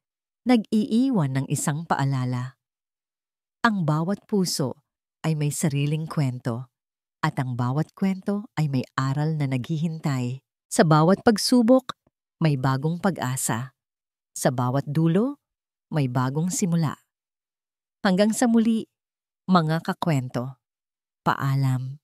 nag-iiwan ng isang paalala. Ang bawat puso ay may sariling kwento at ang bawat kwento ay may aral na naghihintay. Sa bawat pagsubok, may bagong pag-asa. Sa bawat dulo, may bagong simula. Hanggang sa muli, mga kakwento. Paalam.